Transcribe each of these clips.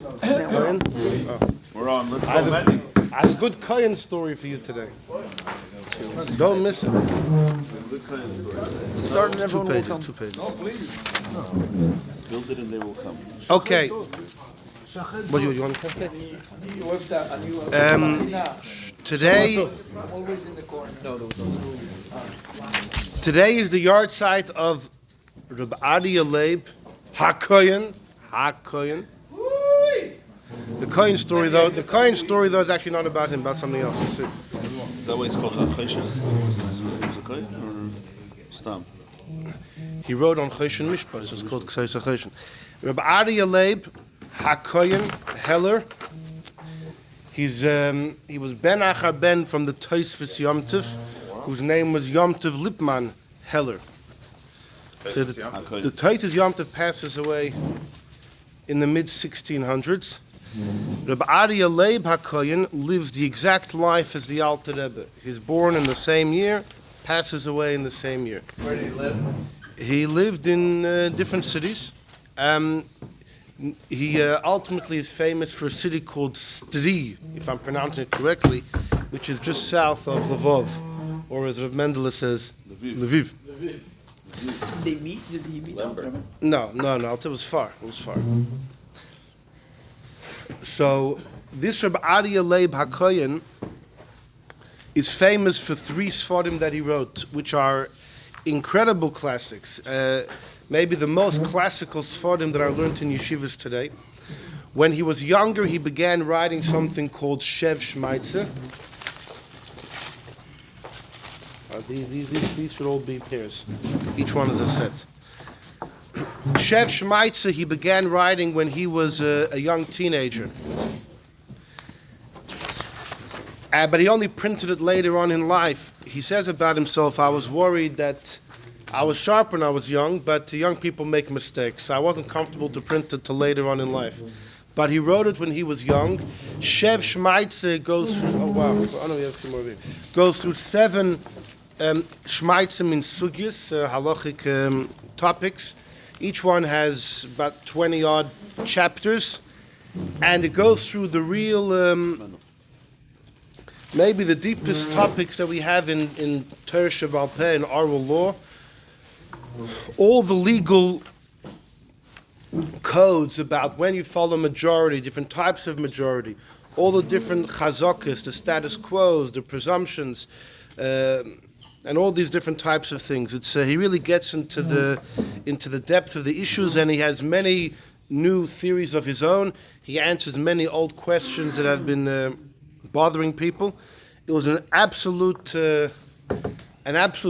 Kohen? Oh. We're on. Let's go. I have a good Kohen story for you today. Don't miss it. It's 2 pages. 2 pages. Oh, please. Build it and they will come. Okay. What do you want to take? Today. Today is the Yortzeit of Rabbi Aryeh Leib, HaKohen. The Kohen story, though, is actually not about him, about something else. Is that why it's called Hachoshen? Is it Kohen or Stam? He wrote on Choshen Mishpat, so it's called Ktzos Hachoshen. Rabbi Aryeh Leib, HaKohen, Heller. He was Ben Achar Ben from the Tosfos Yom Tov, whose name was Yom Tov Lipman Heller. So the Tosfos Yom Tov passes away in the mid-1600s. Rabbi Aryeh Leib HaKohen lives the exact life as the Alter Rebbe. He's born in the same year, passes away in the same year. Where did he live? He lived in different cities. He ultimately is famous for a city called Stri, if I'm pronouncing it correctly, which is just south of Lvov, or as Rav Mendele says, Lviv. Did he meet him? No, it was far. So this Rabbi Aryeh Leib HaKohen is famous for 3 Sfarim that he wrote, which are incredible classics. Maybe the most classical Sfarim that I learned in yeshivas today. When he was younger, he began writing something called Shev Shmatsa. These should all be pairs. Each one is a set. Shev Shmatsa he began writing when he was a young teenager. But he only printed it later on in life. He says about himself, I was worried that I was sharp when I was young, but young people make mistakes. I wasn't comfortable to print it till later on in life. But he wrote it when he was young. Shev Shmatsa goes through, goes through 7 Shmaitsim in Sugyas, halachic topics. Each one has about 20-odd chapters, and it goes through the real, maybe the deepest topics that we have in Torah Shebaal Peh and oral law. All the legal codes about when you follow majority, different types of majority, all the different chazakas, the status quos, the presumptions, and all these different types of things. It's he really gets into the depth of the issues, and he has many new theories of his own. He answers many old questions that have been bothering people. It was an absolute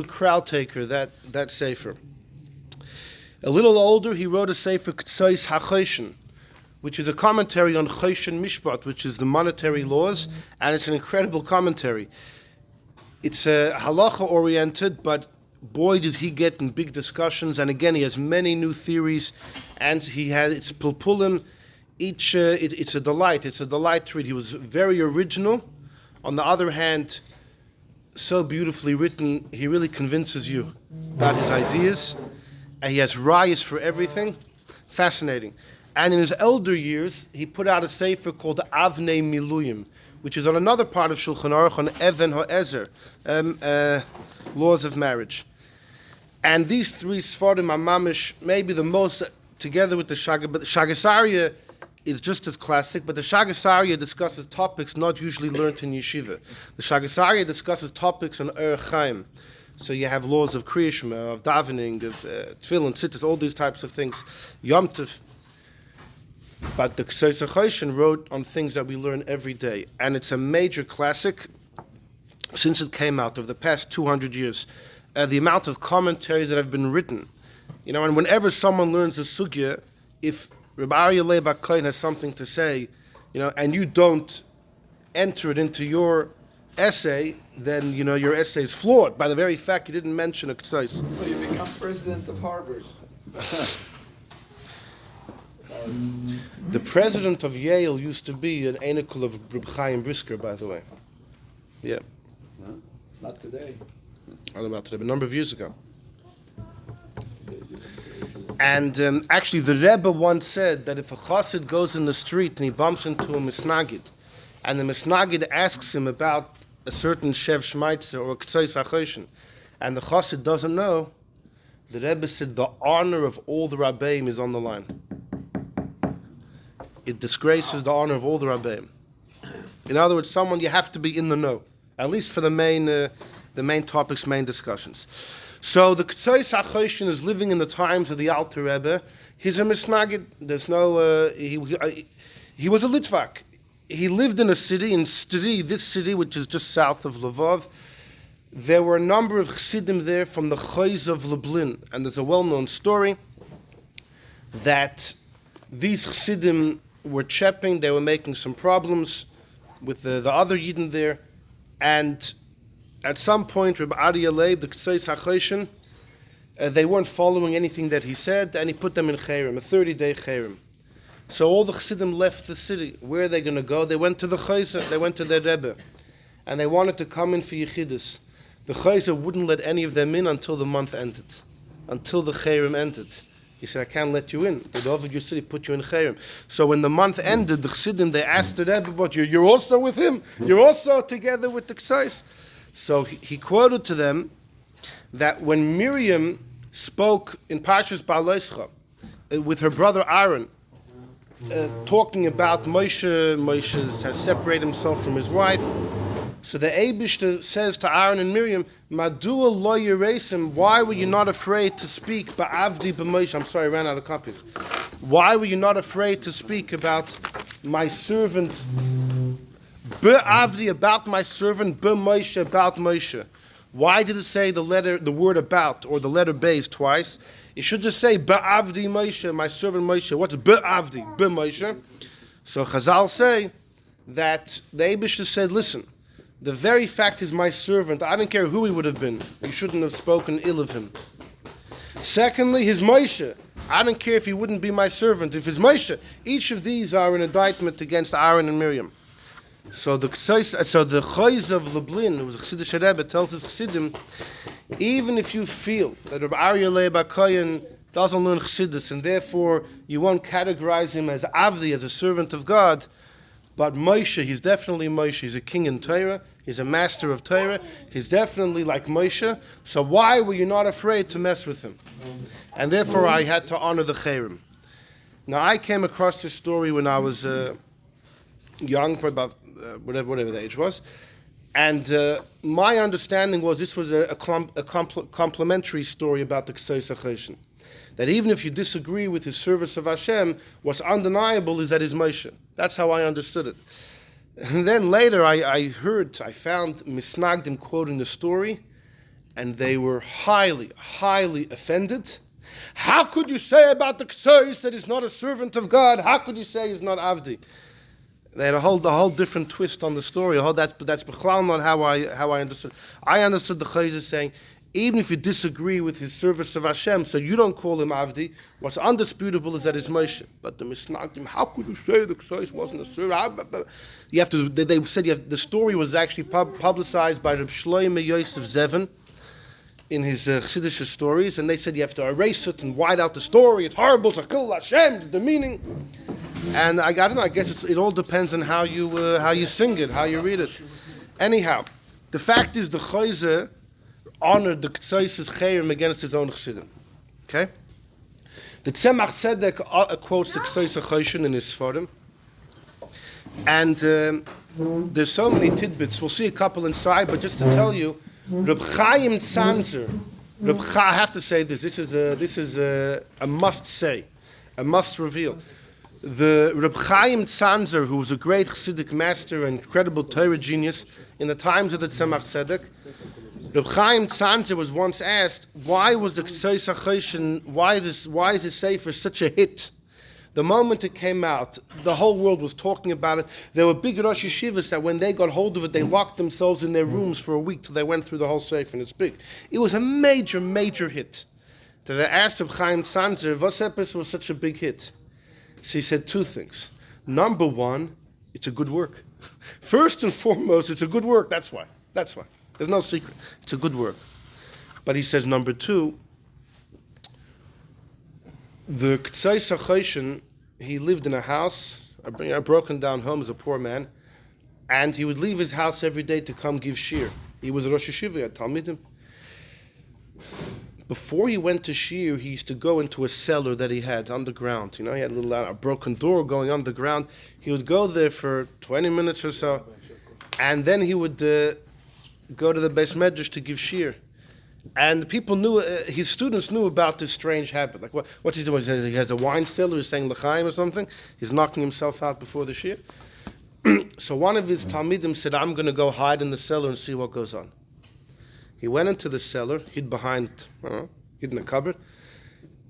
crowd taker, that sefer. A little older, he wrote a sefer Ktzos Hachoshen, which is a commentary on Choshen Mishpat, which is the monetary laws, and it's an incredible commentary. It's halacha oriented, but boy does he get in big discussions. And again, he has many new theories, and it's pulpulim. It's a delight. It's a delight to read. He was very original. On the other hand, so beautifully written. He really convinces you about his ideas, and he has rayas for everything. Fascinating. And in his elder years, he put out a sefer called Avnei Miluim, which is on another part of Shulchan Aruch, on Even Ha'ezer, laws of marriage. And these 3 Sfarim are mamish, maybe the most, together with the Shagas Aryeh is just as classic, but the Shagas Aryeh discusses topics not usually learned in yeshiva. The Shagas Aryeh discusses topics on Chaim. So you have laws of Kriya Shema, of davening, of tefillin, tzitzis, all these types of things. Yom Tov. But the Ktzos Hachoshen wrote on things that we learn every day. And it's a major classic since it came out of the past 200 years. The amount of commentaries that have been written. And whenever someone learns a sugya, if Rabbi Aryeh Leib HaKohen has something to say, and you don't enter it into your essay, then, your essay is flawed by the very fact you didn't mention a Ketzos. Well, you become president of Harvard. The president of Yale used to be an Einikul of Reb Chaim Brisker, by the way. Yeah. Not today. Not about today, but a number of years ago. And actually, the Rebbe once said that if a chassid goes in the street and he bumps into a misnagid, and the misnagid asks him about a certain Shev Shmatsa or Ktzos Hachoshen, and the chassid doesn't know, the Rebbe said the honor of all the Rabbeim is on the line. It disgraces the honor of all the Rabbeim. In other words, someone you have to be in the know, at least for the main topics, main discussions. So the Ktzos Hachoshen is living in the times of the Alter Rebbe. He's a misnagid. There's no. He was a Litvak. He lived in a city, in Stri, this city which is just south of Lvov. There were a number of Chassidim there from the Choiz of Lublin, and there's a well-known story that these Chassidim were chepping. They were making some problems with the other Yidden there, and at some point, Rabbi Aryeh Leib, the Ktzos Hachoshen, they weren't following anything that he said, and he put them in Cherem, a 30-day Cherem. So all the Chassidim left the city. Where are they going to go? They went to the Chayza, they went to their Rebbe, and they wanted to come in for Yechidus. The Chayza wouldn't let any of them in until the month ended, until the Cherem ended. He said, I can't let you in. They offered your city, put you in Cherem. So when the month ended, the Chassidim, they asked the Rebbe, but you're also with him? You're also together with the Ktzos? So he quoted to them that when Miriam spoke in Parshas Ba'aloscha with her brother Aaron, talking about Moshe has separated himself from his wife. So the Eibishter says to Aaron and Miriam, Madua lo yeresim, why were you not afraid to speak ba'avdi b'Moshe? I'm sorry, I ran out of copies. Why were you not afraid to speak about my servant Be'avdi, about my servant, Be'Moshe, about Moshe? Why did it say the word about, or the letter Beis twice? It should just say Be'avdi Moshe, my servant Moshe. What's Be'avdi? Be'Moshe. So Chazal say that the Eibishter said, listen, the very fact he's my servant, I don't care who he would have been. You shouldn't have spoken ill of him. Secondly, his Moshe. I don't care if he wouldn't be my servant. If he's Moshe, each of these are an indictment against Aaron and Miriam. So the Choiz of Lublin, who was a Chassidish Rebbe, tells his Chassidim, even if you feel that Rabbi Aryeh Leib HaKohen doesn't learn Chassidus, and therefore you won't categorize him as Avdi, as a servant of God, but Moshe, he's definitely Moshe. He's a king in Torah. He's a master of Torah. He's definitely like Moshe. So why were you not afraid to mess with him? And therefore I had to honor the Cherem. Now I came across this story when I was young, for about whatever the age was, and my understanding was this was a complimentary story about the Ktzos Hachoshen. That even if you disagree with his service of Hashem, what's undeniable is that he's Moshe. That's how I understood it. And then later I found Misnagdim quoting the story, and they were highly, highly offended. How could you say about the Ketzos that he's not a servant of God? How could you say he's not Avdi? They had a whole different twist on the story. That's b'chlal not how I understood. I understood the Chayz saying, even if you disagree with his service of Hashem, so you don't call him Avdi, what's undisputable is that he's Moshe. But the Misnagdim, how could you say the Ketzos wasn't a servant? You have to. They said the story was actually publicized by Reb Shlomo Yosef Zevin in his Chassidish stories, and they said you have to erase it and white out the story. It's horrible. It's Chil Hashem. The meaning. And I don't know. I guess it all depends on how you sing it, how you read it. Anyhow, the fact is the Chayze honored the Ketzos' Cherem against his own Chassidim. Okay? The Tzemach Tzedek quotes the Ktzos Hachoshen in his Sforim. And there's so many tidbits. We'll see a couple inside, but just to tell you, Reb Chaim Tzanzer, I have to say this. This is a must say, a must reveal. The Reb Chaim Tzanzer, who was a great Chassidic master and incredible Torah genius in the times of the Tzemach Tzedek, Reb Chaim Tzanzer was once asked, why was the Ktzos Hachoshen, why is this Sefer such a hit? The moment it came out, the whole world was talking about it. There were big Rosh Yeshivas that when they got hold of it, they locked themselves in their rooms for a week till they went through the whole Sefer, and it's big. It was a major, major hit. So they asked Reb Chaim Tzanzer, what Sefer was such a big hit? So he said two things. Number one, it's a good work. First and foremost, it's a good work. That's why. There's no secret. It's a good work. But he says number two, The Ktzos Hachoshen, he lived in a house, a broken down home as a poor man, and he would leave his house every day to come give shir. He was a Rosh Yeshiva at Talmidim. Before he went to shir, he used to go into a cellar that he had underground. He had a broken door going underground. He would go there for 20 minutes or so, and then he would go to the Beis Medrash to give shir. And the people knew, his students knew about this strange habit. Like, what's he doing? He has a wine cellar, he's saying l'chaim or something. He's knocking himself out before the shir. So one of his Talmidim said, I'm going to go hide in the cellar and see what goes on. He went into the cellar, hid in the cupboard,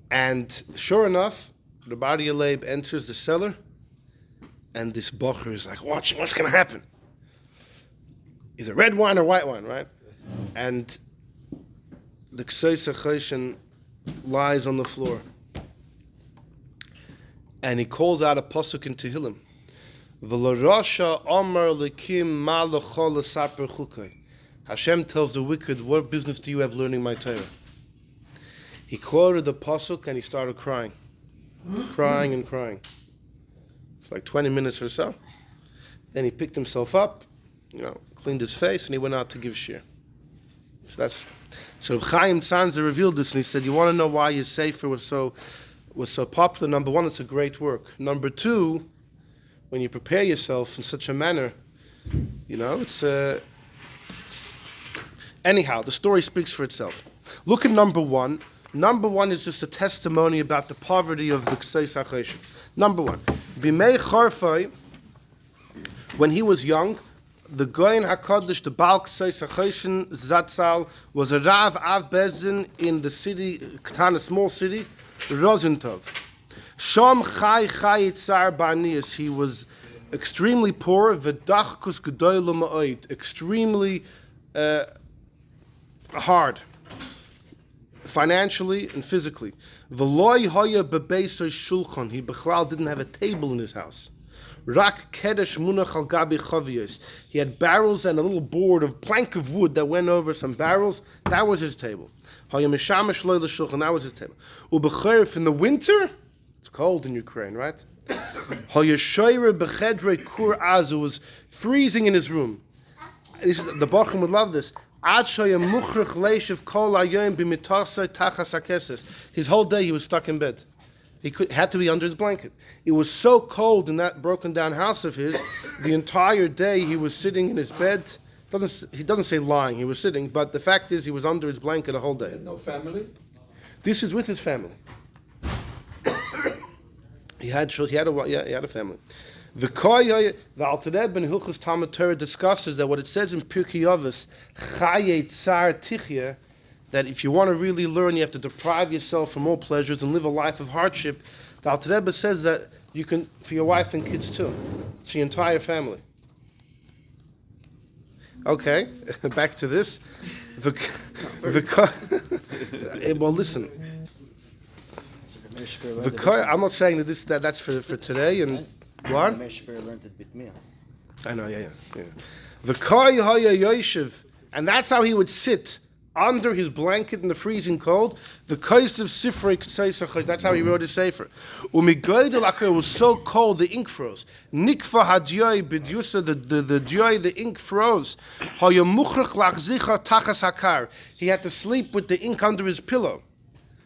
and sure enough, Rabbi Leib enters the cellar, and this bocher is like watching, what's going to happen? Is it red wine or white wine, right? And the Ktzos Hachoshen lies on the floor, and he calls out a pasuk in Tehillim. V'lo Omer Lekim Ma L'chol L'saper Chukai. Hashem tells the wicked, what business do you have learning my Torah? He quoted the pasuk and he started crying. Crying and crying. For like 20 minutes or so. Then he picked himself up, cleaned his face, and he went out to give shir. So Chaim Tzanzer revealed this, and he said, you want to know why his sefer was so popular? Number one, it's a great work. Number two, when you prepare yourself in such a manner, it's... Anyhow, the story speaks for itself. Look at number one. Number one is just a testimony about the poverty of the Ktzos Hachoshen. Number one, Bimei Charfai, when he was young, the Goyen HaKadosh, the Baal Ktzos Hachoshen Zatzal, was a Rav Av Bezin in the city, a small city, Rosentov. Shom Chai Tzar Barnias, he was extremely poor, V'dachkus Gedoylo Ma'oid, extremely hard, financially and physically. V'loy hoya bebeisoi shulchan, he bechlal didn't have a table in his house. Rak kedesh munach al gabi chaviyos, he had barrels and a little board of plank of wood that went over some barrels. That was his table. Hoya mishamash loy l'shulchan, that was his table. U'bechayif, in the winter, it's cold in Ukraine, right? Hoya shoyre bechedre kur az, it was freezing in his room. The Bachim would love this. His whole day he was stuck in bed. He had to be under his blanket. It was so cold in that broken down house of his. The entire day he was sitting in his bed. He doesn't say lying, he was sitting, but the fact is he was under his blanket the whole day. No family? This is with his family. He had a family. The Alter Rebbe in Hilchos Talmud Torah discusses that what it says in Pirkei Avos, Chaye Tsar Tichya, that if you want to really learn, you have to deprive yourself from all pleasures and live a life of hardship. The Alter Rebbe says that you can, for your wife and kids too. It's your entire family. Okay, back to this. Well, listen. I'm not saying that's for today and what? I know, yeah. Yosef, and that's how he would sit under his blanket in the freezing cold. The Ktzos Sifrei, that's how he wrote his sefer. It was so cold, the ink froze. Nikfa hadyoy b'dyusa, the joy, the ink froze. He had to sleep with the ink under his pillow.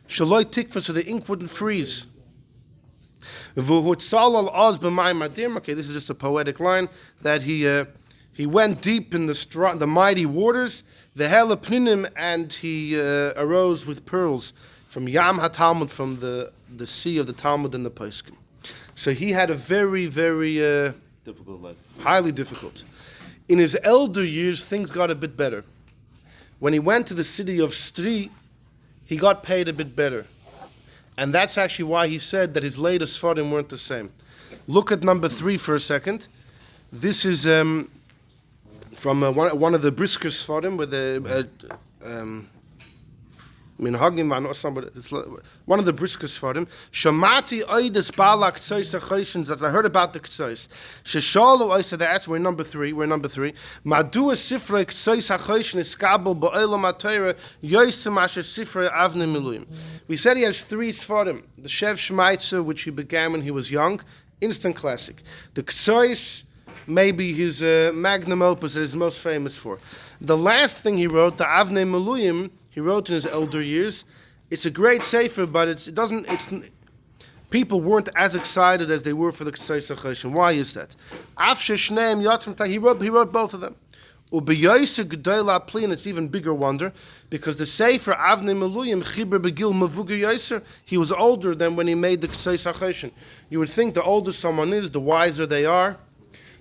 Shaloi tikva, so the ink wouldn't freeze. Okay, this is just a poetic line that he went deep in the mighty waters, the hela pninim, and he arose with pearls from Yam HaTalmud, from the sea of the Talmud and the Poskim. So he had a very, very difficult life. Highly difficult. In his elder years, things got a bit better. When he went to the city of Stri, he got paid a bit better. And that's actually why he said that his latest Sfarim weren't the same. Look at number 3 for a second. This is from one of the Brisker Sfarim with Minhagim v'anosam, it's one of the briskas for him. Shamati oides balak Ktzos Hachoshen, that I heard about the Ketzos. Sheshalu oisa, they asked, we're number three. Madua sifrei Ktzos Hachoshen iskabel ba'olam ha'Torah yoisem asher sifrei Avnei Miluim. We said he has three sfarim. The Shev Shmatsa, which he began when he was young, instant classic. The Ketzos, maybe his magnum opus that he's most famous for. The last thing he wrote, the Avnei Miluim, he wrote in his elder years. It's a great sefer, but people weren't as excited as they were for the Ktzos Hachoshen. Why is that? He wrote both of them. And it's even bigger wonder, because the sefer Avnei Miluim Chibur Begil Mavuger Yoser, he was older than when he made the Ktzos Hachoshen. You would think the older someone is, the wiser they are.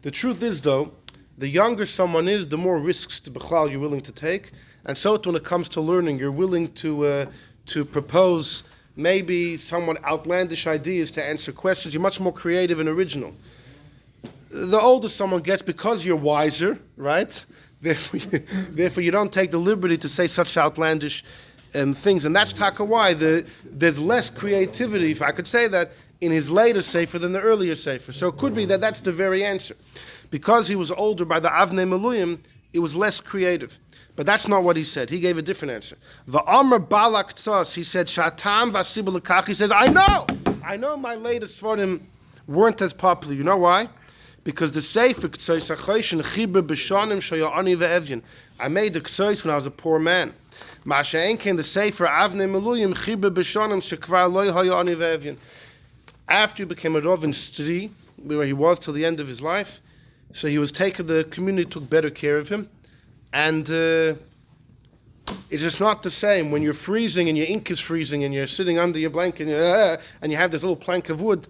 The truth is, though, the younger someone is, the more risks to Bechlal you're willing to take. And so when it comes to learning, you're willing to propose maybe somewhat outlandish ideas to answer questions. You're much more creative and original. The older someone gets, because you're wiser, right? Therefore you don't take the liberty to say such outlandish things. And that's taka why there's less creativity, if I could say that, in his later sefer than the earlier sefer. So it could be that that's the very answer. Because he was older by the Avnei Miluim, it was less creative. But that's not what he said. He gave a different answer. Va'amar balak tzos, he said, Shatam v'asibul lekach, he says, I know my latest svarim weren't as popular. You know why? Because the sefer Ktzos Hachoshen chibur b'shanim shayani ve'evyin. I made the Ketzos when I was a poor man. Ma'ashe'en came the sefer Avnei Miluim chibur b'shanim shekvar loy hayani ve'evyin. After he became a Rov in Stri, where he was till the end of his life, so he was taken, the community took better care of him. And it's just not the same when you're freezing and your ink is freezing and you're sitting under your blanket and you have this little plank of wood.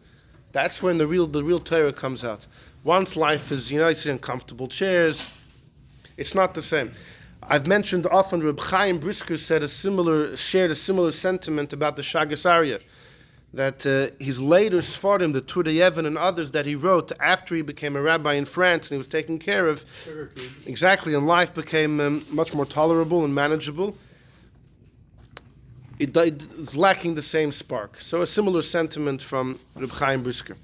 That's when the real Torah comes out. Once life is, it's in comfortable chairs, it's not the same. I've mentioned often Reb Chaim Brisker shared a similar sentiment about the Shagas Aryeh, that his later Sfarim, the Turei Even and others that he wrote after he became a rabbi in France and he was taken care of, exactly, and life became much more tolerable and manageable. It was lacking the same spark. So a similar sentiment from Reb Chaim Brisker.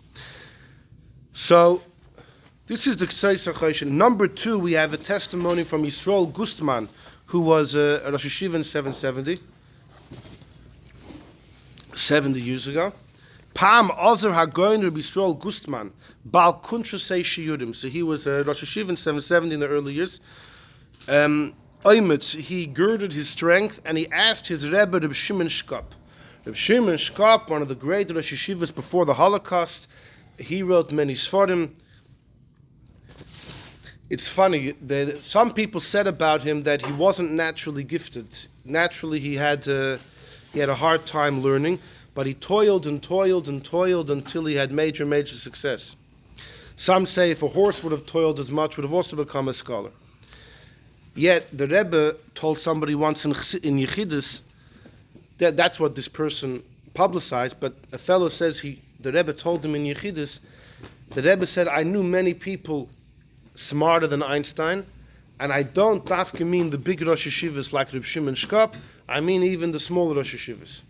So this is the Ktzos Hachoshen. Number 2, we have a testimony from Yisrael Gustman, who was a Rosh Hashiva in 770. 70 years ago. Pam Ozer HaGoyin Rabbi Yisrael Gustman, Bal Kuntra Sei Shiyudim. So he was a Rosh Hashiva in 770 in the early years. Oymetz, he girded his strength and he asked his Rebbe, Reb Shimon Shkop. Reb Shimon Shkop, one of the great Rosh Hashivas before the Holocaust, he wrote many Sfarim. It's funny, some people said about him that he wasn't naturally gifted. Naturally, he had a hard time learning, but he toiled until he had major success. Some say if a horse would have toiled as much, would have also become a scholar. Yet the Rebbe told somebody once in Yechidus, that's what this person publicized, but a fellow says the Rebbe told him in Yechidus, the Rebbe said, I knew many people smarter than Einstein, and I don't dafke mean the big Rosh Hashivas like Reb Shimon Shkop, I mean even the small Rosh Hashivas.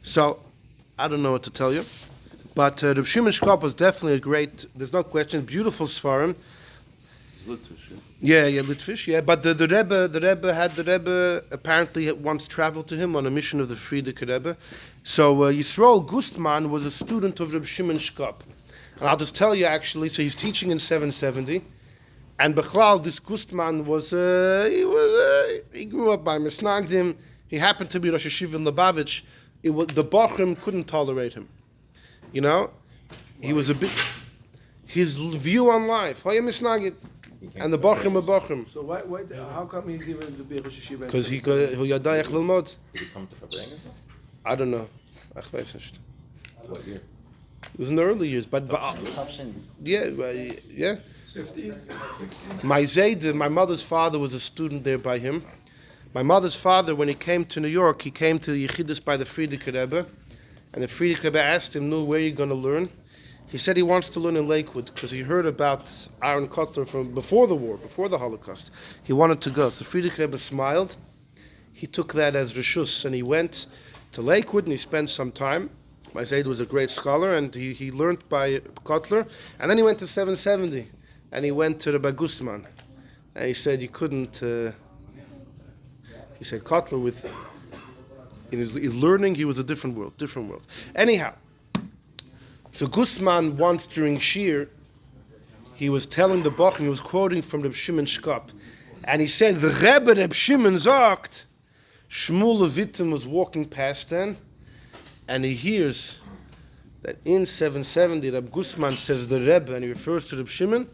So, I don't know what to tell you, but Reb Shimon Shkop was definitely a great, there's no question, beautiful Sfarim. Litvish, Yeah, Litvish, yeah. But the Rebbe apparently had once traveled to him on a mission of the Frierdiker Rebbe. So Yisrael Gustman was a student of Reb Shimon Shkop. And I'll just tell you actually, so he's teaching in 770. And Bechlal, this Gustman he grew up by Misnagdim. He happened to be Rosh Hashiva in Lubavitch. The Bochum couldn't tolerate him. You know? He was a bit, his view on life, and the Bochum are Bochum. So why, how come he didn't to be Rosh Hashiva? Because he yadayach lilmod. Did he come to Fabrengen? I don't know. Ach, weiß nicht. What year? It was in the early years, but yeah. 50s, 60s. My Zayde, my mother's father was a student there by him. My mother's father, when he came to New York, he came to the Yechidus by the Frierdiker Rebbe, and the Frierdiker Rebbe asked him, "No, where are you going to learn?" He said he wants to learn in Lakewood because he heard about Aaron Kotler from before the war, before the Holocaust. He wanted to go. So the Frierdiker Rebbe smiled. he took that as Rishus, and he went to Lakewood and he spent some time. My Zayd was a great scholar, and he learned by Kotler, and then he went to 770, and he went to Rabbi Gusman, and he said you couldn't. He said Kotler in his learning, he was a different world. Anyhow, so Gusman once during Shir, he was telling the Bach, and he was quoting from Reb Shimon Shkop, and he said the Rebbe Reb Shimon sagt, Shmuel Levitim was walking past then, and he hears that in 770, Reb Gusman says the Rebbe, and he refers to Reb Shimon.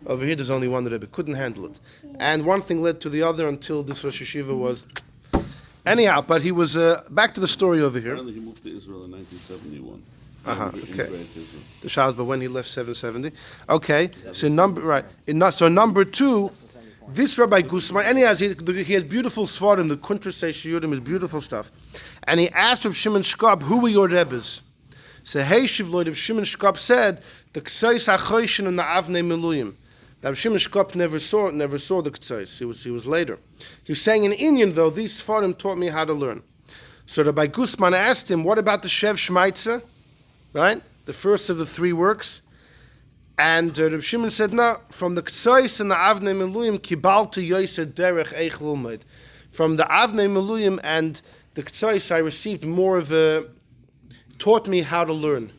Over here, there's only one Rebbe. Couldn't handle it. And one thing led to the other until this Rosh Hashiva was... Anyhow, but he was... back to the story over here. Apparently he moved to Israel in 1971. Okay. The Shah's, but when he left 770. Okay, so number two, this Rabbi Gusman, and he has beautiful svarim, the Kuntrasei Shiurim is beautiful stuff. And he asked Reb Shimon Shkop, who were your Rebbes? So Heishiv Lloyd, Reb Shimon Shkop said, the Ktzos Hachoshen and the Avnei Miluim. Now Reb Shimon Shkop never saw the Ketzos. He was later. He was saying in Indian, though, these svarim taught me how to learn. So Rabbi Gusman asked him, what about the Shev Shmatsa? Right? The first of the three works. And Reb Shimon said, no, from the Ketzos and the Avnei Miluim, kibaltu Yosef derech eich lilmod. From the Avnei Miluim and the Ketzos, I received more of taught me how to learn.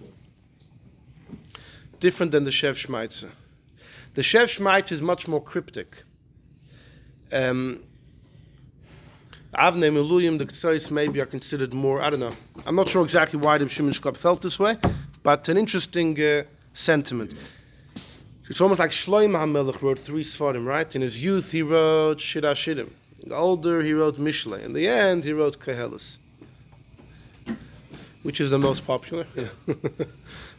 Different than the Shev Shmatsa. The Shev Shmatsa is much more cryptic. Avnei Miluim, the Ketzos maybe are considered more, I don't know. I'm not sure exactly why the Shimon Shkop felt this way, but an interesting sentiment. It's almost like Shlomo HaMelech wrote 3 Sfarim, right? In his youth he wrote Shira Shirim. In the older he wrote Mishlei. In the end he wrote Koheles. Which is the most popular?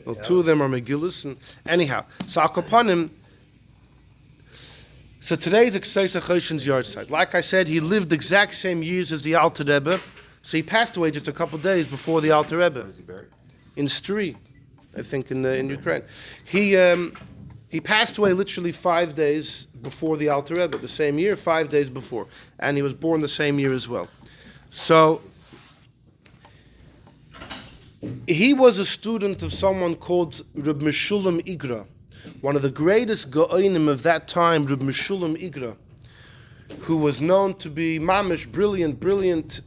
Well, 2 of them are Megillus. And anyhow, so Akopanim. So today's Ktzos Hachoshen's Yortzeit. Like I said, he lived the exact same years as the Alter Rebbe. So he passed away just a couple of days before the Alter Rebbe. Where is he buried? In Stri, I think in Ukraine. He passed away literally 5 days before the Alter Rebbe, the same year, 5 days before. And he was born the same year as well. So he was a student of someone called Reb Meshulam Igra, one of the greatest Gaonim of that time, Reb Meshulam Igra, who was known to be mamish, brilliant,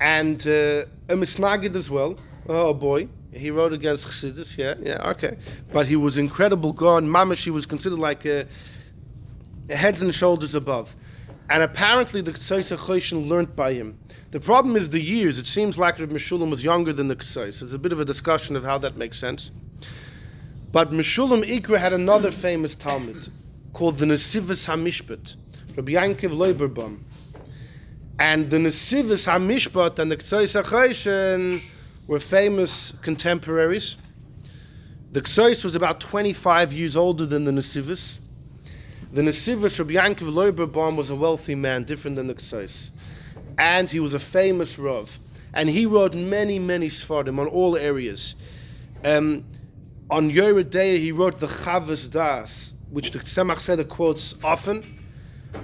and a misnagid as well. Oh boy, he wrote against Chassidus, yeah, okay. But he was incredible God, mamish, he was considered like heads and shoulders above. And apparently the Ktzos Hachoshen learned by him. The problem is the years. It seems like Reb Meshulam was younger than the Ketzos. There's a bit of a discussion of how that makes sense. But Meshulam Ikra had another famous Talmud called the Nesivos HaMishpat, Rabbi Yankiv Leiberbam. And the Nesivos HaMishpat and the Ktzos Hachoshen were famous contemporaries. The Ketzos was about 25 years older than the Nesivos. The Nesivos, Rabbi Yankiv Leiberbam, was a wealthy man, different than the Ketzos. And he was a famous Rav. And he wrote many Sfarim on all areas. On Yortzeit, he wrote the Chavos Das, which the Tzemach Tzedek quotes often.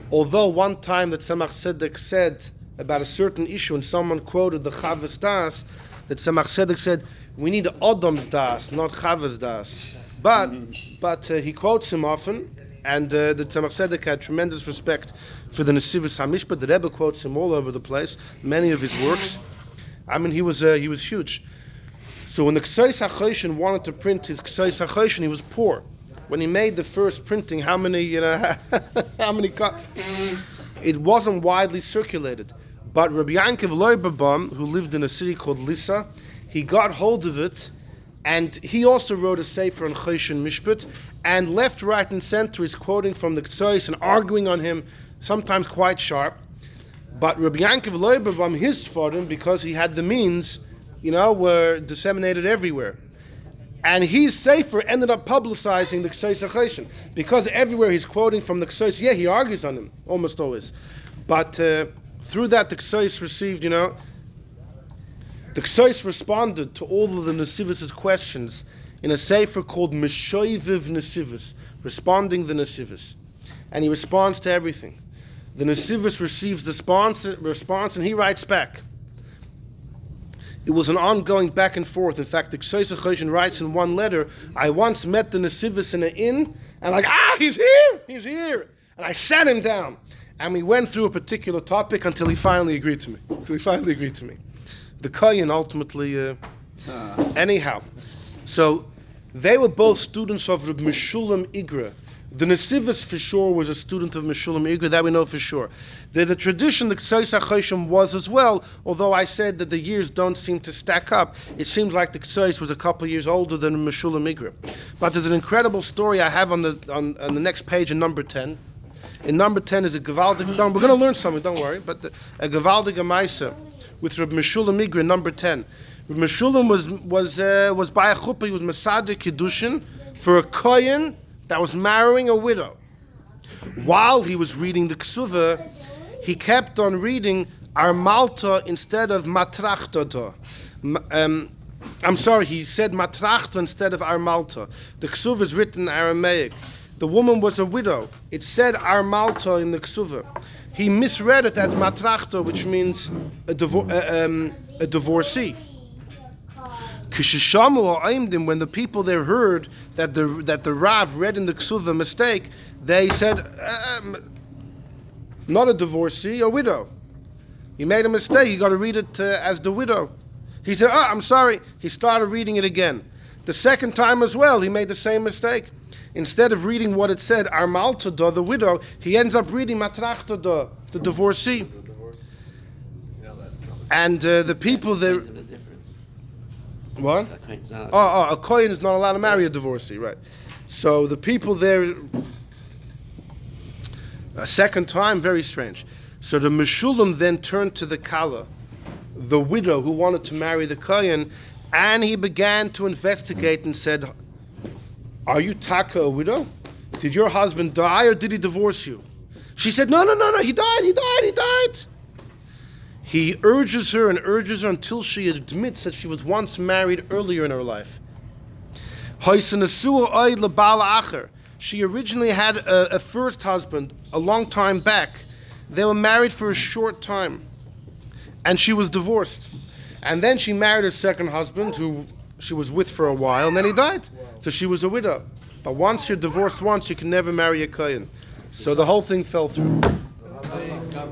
Although one time that Tzemach Tzedek said about a certain issue, and someone quoted the Chavos Das, that Tzemach Tzedek said, we need Adam's Das, not Chavos Das. But he quotes him often, and the Tzemach Tzedek had tremendous respect for the Nesivos HaMishpat. The Rebbe quotes him all over the place, many of his works. I mean, he was huge. So when the Ktzos Hachoshen wanted to print his Ktzos Hachoshen, he was poor. When he made the first printing, how many it wasn't widely circulated. But Rabbi Yankiv Leiberbam, who lived in a city called Lissa, he got hold of it, and he also wrote a sefer on Choshen Mishpat, and left, right, and center is quoting from the Ketzos and arguing on him, sometimes quite sharp. But Rabbi Yankiv Leiberbam, his Sfarim, because he had the means, were disseminated everywhere. And his sefer ended up publicizing the Ktzos Hachoshen, because everywhere he's quoting from the Ketzos. Yeah, he argues on him, almost always. But through that, the Ketzos received, the Ketzos responded to all of the Nesivos' questions in a sefer called Meshoiviv Nesivos, responding the Nesivos. And he responds to everything. The Nesivus receives the response, and he writes back. It was an ongoing back and forth. In fact, the Ktzos Hachoshen writes in one letter, I once met the Nesivus in an inn, and he's here. And I sat him down. And we went through a particular topic until he finally agreed to me. The Kohen ultimately, anyhow. So they were both students of Reb Meshulam Igra. The Nesivus for sure was a student of Meshulam Igra, that we know for sure. The tradition, the Ktzos Hachoshen was as well, although I said that the years don't seem to stack up. It seems like the Ketzos was a couple of years older than Meshulam Igra. But there's an incredible story I have on the next page in number 10. In number 10 is a Gevaldig, we're going to learn something, don't worry, but a Gevaldig Amaisa with Reb Meshulam Igra, number 10. Reb Meshulam was by a chuppah, he was Masadik Kiddushin for a Kohen that was marrying a widow. While he was reading the Ksuva, he kept on reading Armalta instead of Matrachtata. He said Matrachta instead of Armalta. The Ksuva is written in Aramaic. The woman was a widow. It said Armalta in the Ksuva. He misread it as Matrachta, which means a divorcee. When the people there heard that the Rav read in the Ksuva a mistake, they said, not a divorcee, a widow. You made a mistake, you got to read it as the widow. He said, I'm sorry. He started reading it again. The second time as well, he made the same mistake. Instead of reading what it said, Armaltada, the widow, he ends up reading Matrachtada, the divorcee. And the people there... What? A Kohen is not allowed to marry a divorcee, right? So the people there, a second time, very strange. So the Meshulam then turned to the Kala, the widow who wanted to marry the Kohen, and he began to investigate and said, are you Taka a widow? Did your husband die or did he divorce you? She said, no, he died. He urges her until she admits that she was once married earlier in her life. She originally had a first husband a long time back. They were married for a short time, and she was divorced. And then she married her second husband, who she was with for a while, and then he died. So she was a widow. But once you're divorced once, you can never marry a Kohen. So the whole thing fell through.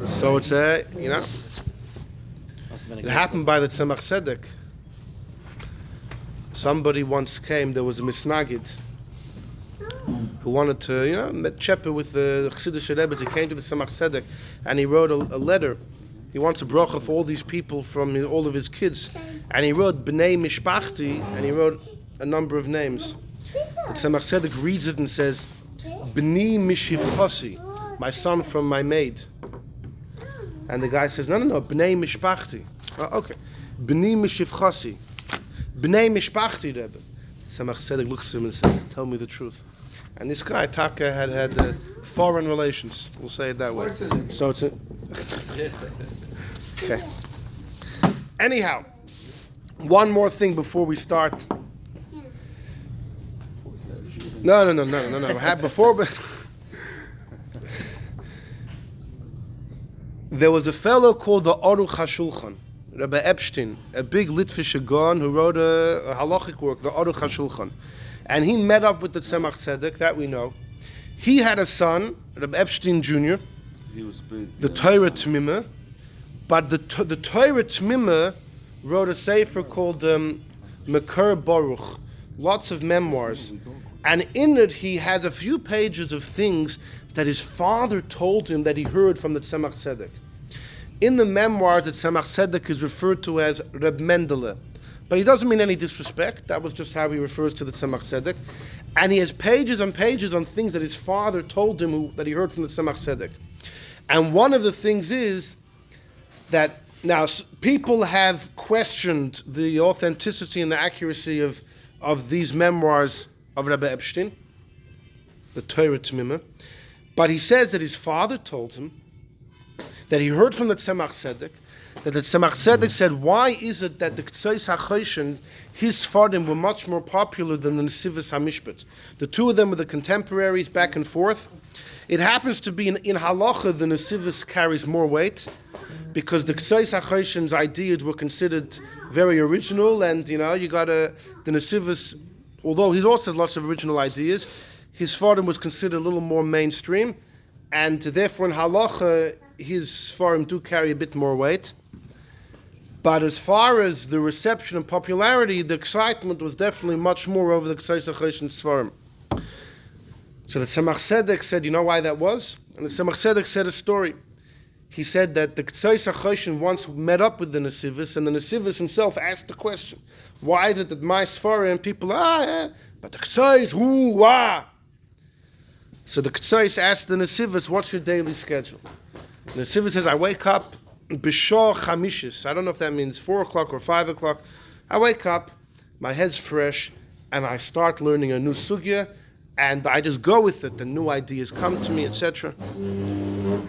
So it's it happened by the Tzemach Tzedek. Somebody once came, there was a misnagid who wanted to, met Chepe with the Chassidish Rebbe. He came to the Tzemach Tzedek and he wrote a letter. He wants a bracha for all these people from all of his kids. And he wrote Bnei Mishpachti, and he wrote a number of names. The Tzemach Tzedek reads it and says, Bnei Mishivchasi, my son from my maid. And the guy says, no, Bnei Mishpachti. Oh, okay. Bnei Mishivchasi. Bnei Mishpachti, Rebbe. Tzemach Tzedek looks at him and says, tell me the truth. And this guy, Taka, had foreign relations. We'll say it that way. So it's okay. Anyhow, one more thing before we start. No. There was a fellow called the Aruch HaShulchan, Rabbi Epstein, a big Litvish Gaon who wrote a halachic work, the Aruch HaShulchan. And he met up with the Tzemach Tzedek, that we know. He had a son, Rabbi Epstein Jr., He was big. the Torah Tmima, but the Torah Tmima wrote a sefer called Mekar Baruch, lots of memoirs, and in it he has a few pages of things that his father told him that he heard from the Tzemach Tzedek. In the memoirs, the Tzemach Tzedek is referred to as Reb Mendele, but he doesn't mean any disrespect. That was just how he refers to the Tzemach Tzedek, and he has pages and pages on things that his father told him that he heard from the Tzemach Tzedek. And one of the things is that now people have questioned the authenticity and the accuracy of these memoirs of Rabbi Epstein, the Torah Tmima, but he says that his father told him that he heard from the Tzemach Tzedek, that the Tzemach Tzedek said, why is it that the Ktzos Hachoshen, his Sfarim were much more popular than the Nesivos HaMishpat? The two of them were the contemporaries back and forth. It happens to be in Halacha, the Nesivos carries more weight, because the Ktzos Hachoshen's ideas were considered very original, and you got the Nesivos, although he also has lots of original ideas, his Sfarim was considered a little more mainstream, and therefore in Halacha, his Sfarim do carry a bit more weight. But as far as the reception and popularity, the excitement was definitely much more over the Ktzos Hachoshen's Sfarim. So the Tzemach Tzedek said, you know why that was? And the Tzemach Tzedek said a story. He said that the Ktzos Hachoshen once met up with the Nesivos, and the Nesivos himself asked the question, why is it that my Sfarim, people, but the Ktzos, So the Ketzos asked the Nesivos, what's your daily schedule? The Nesivos says, I wake up b'shor chamishis. I don't know if that means 4 o'clock or 5 o'clock. I wake up, my head's fresh, and I start learning a new sugya, and I just go with it. The new ideas come to me, etc.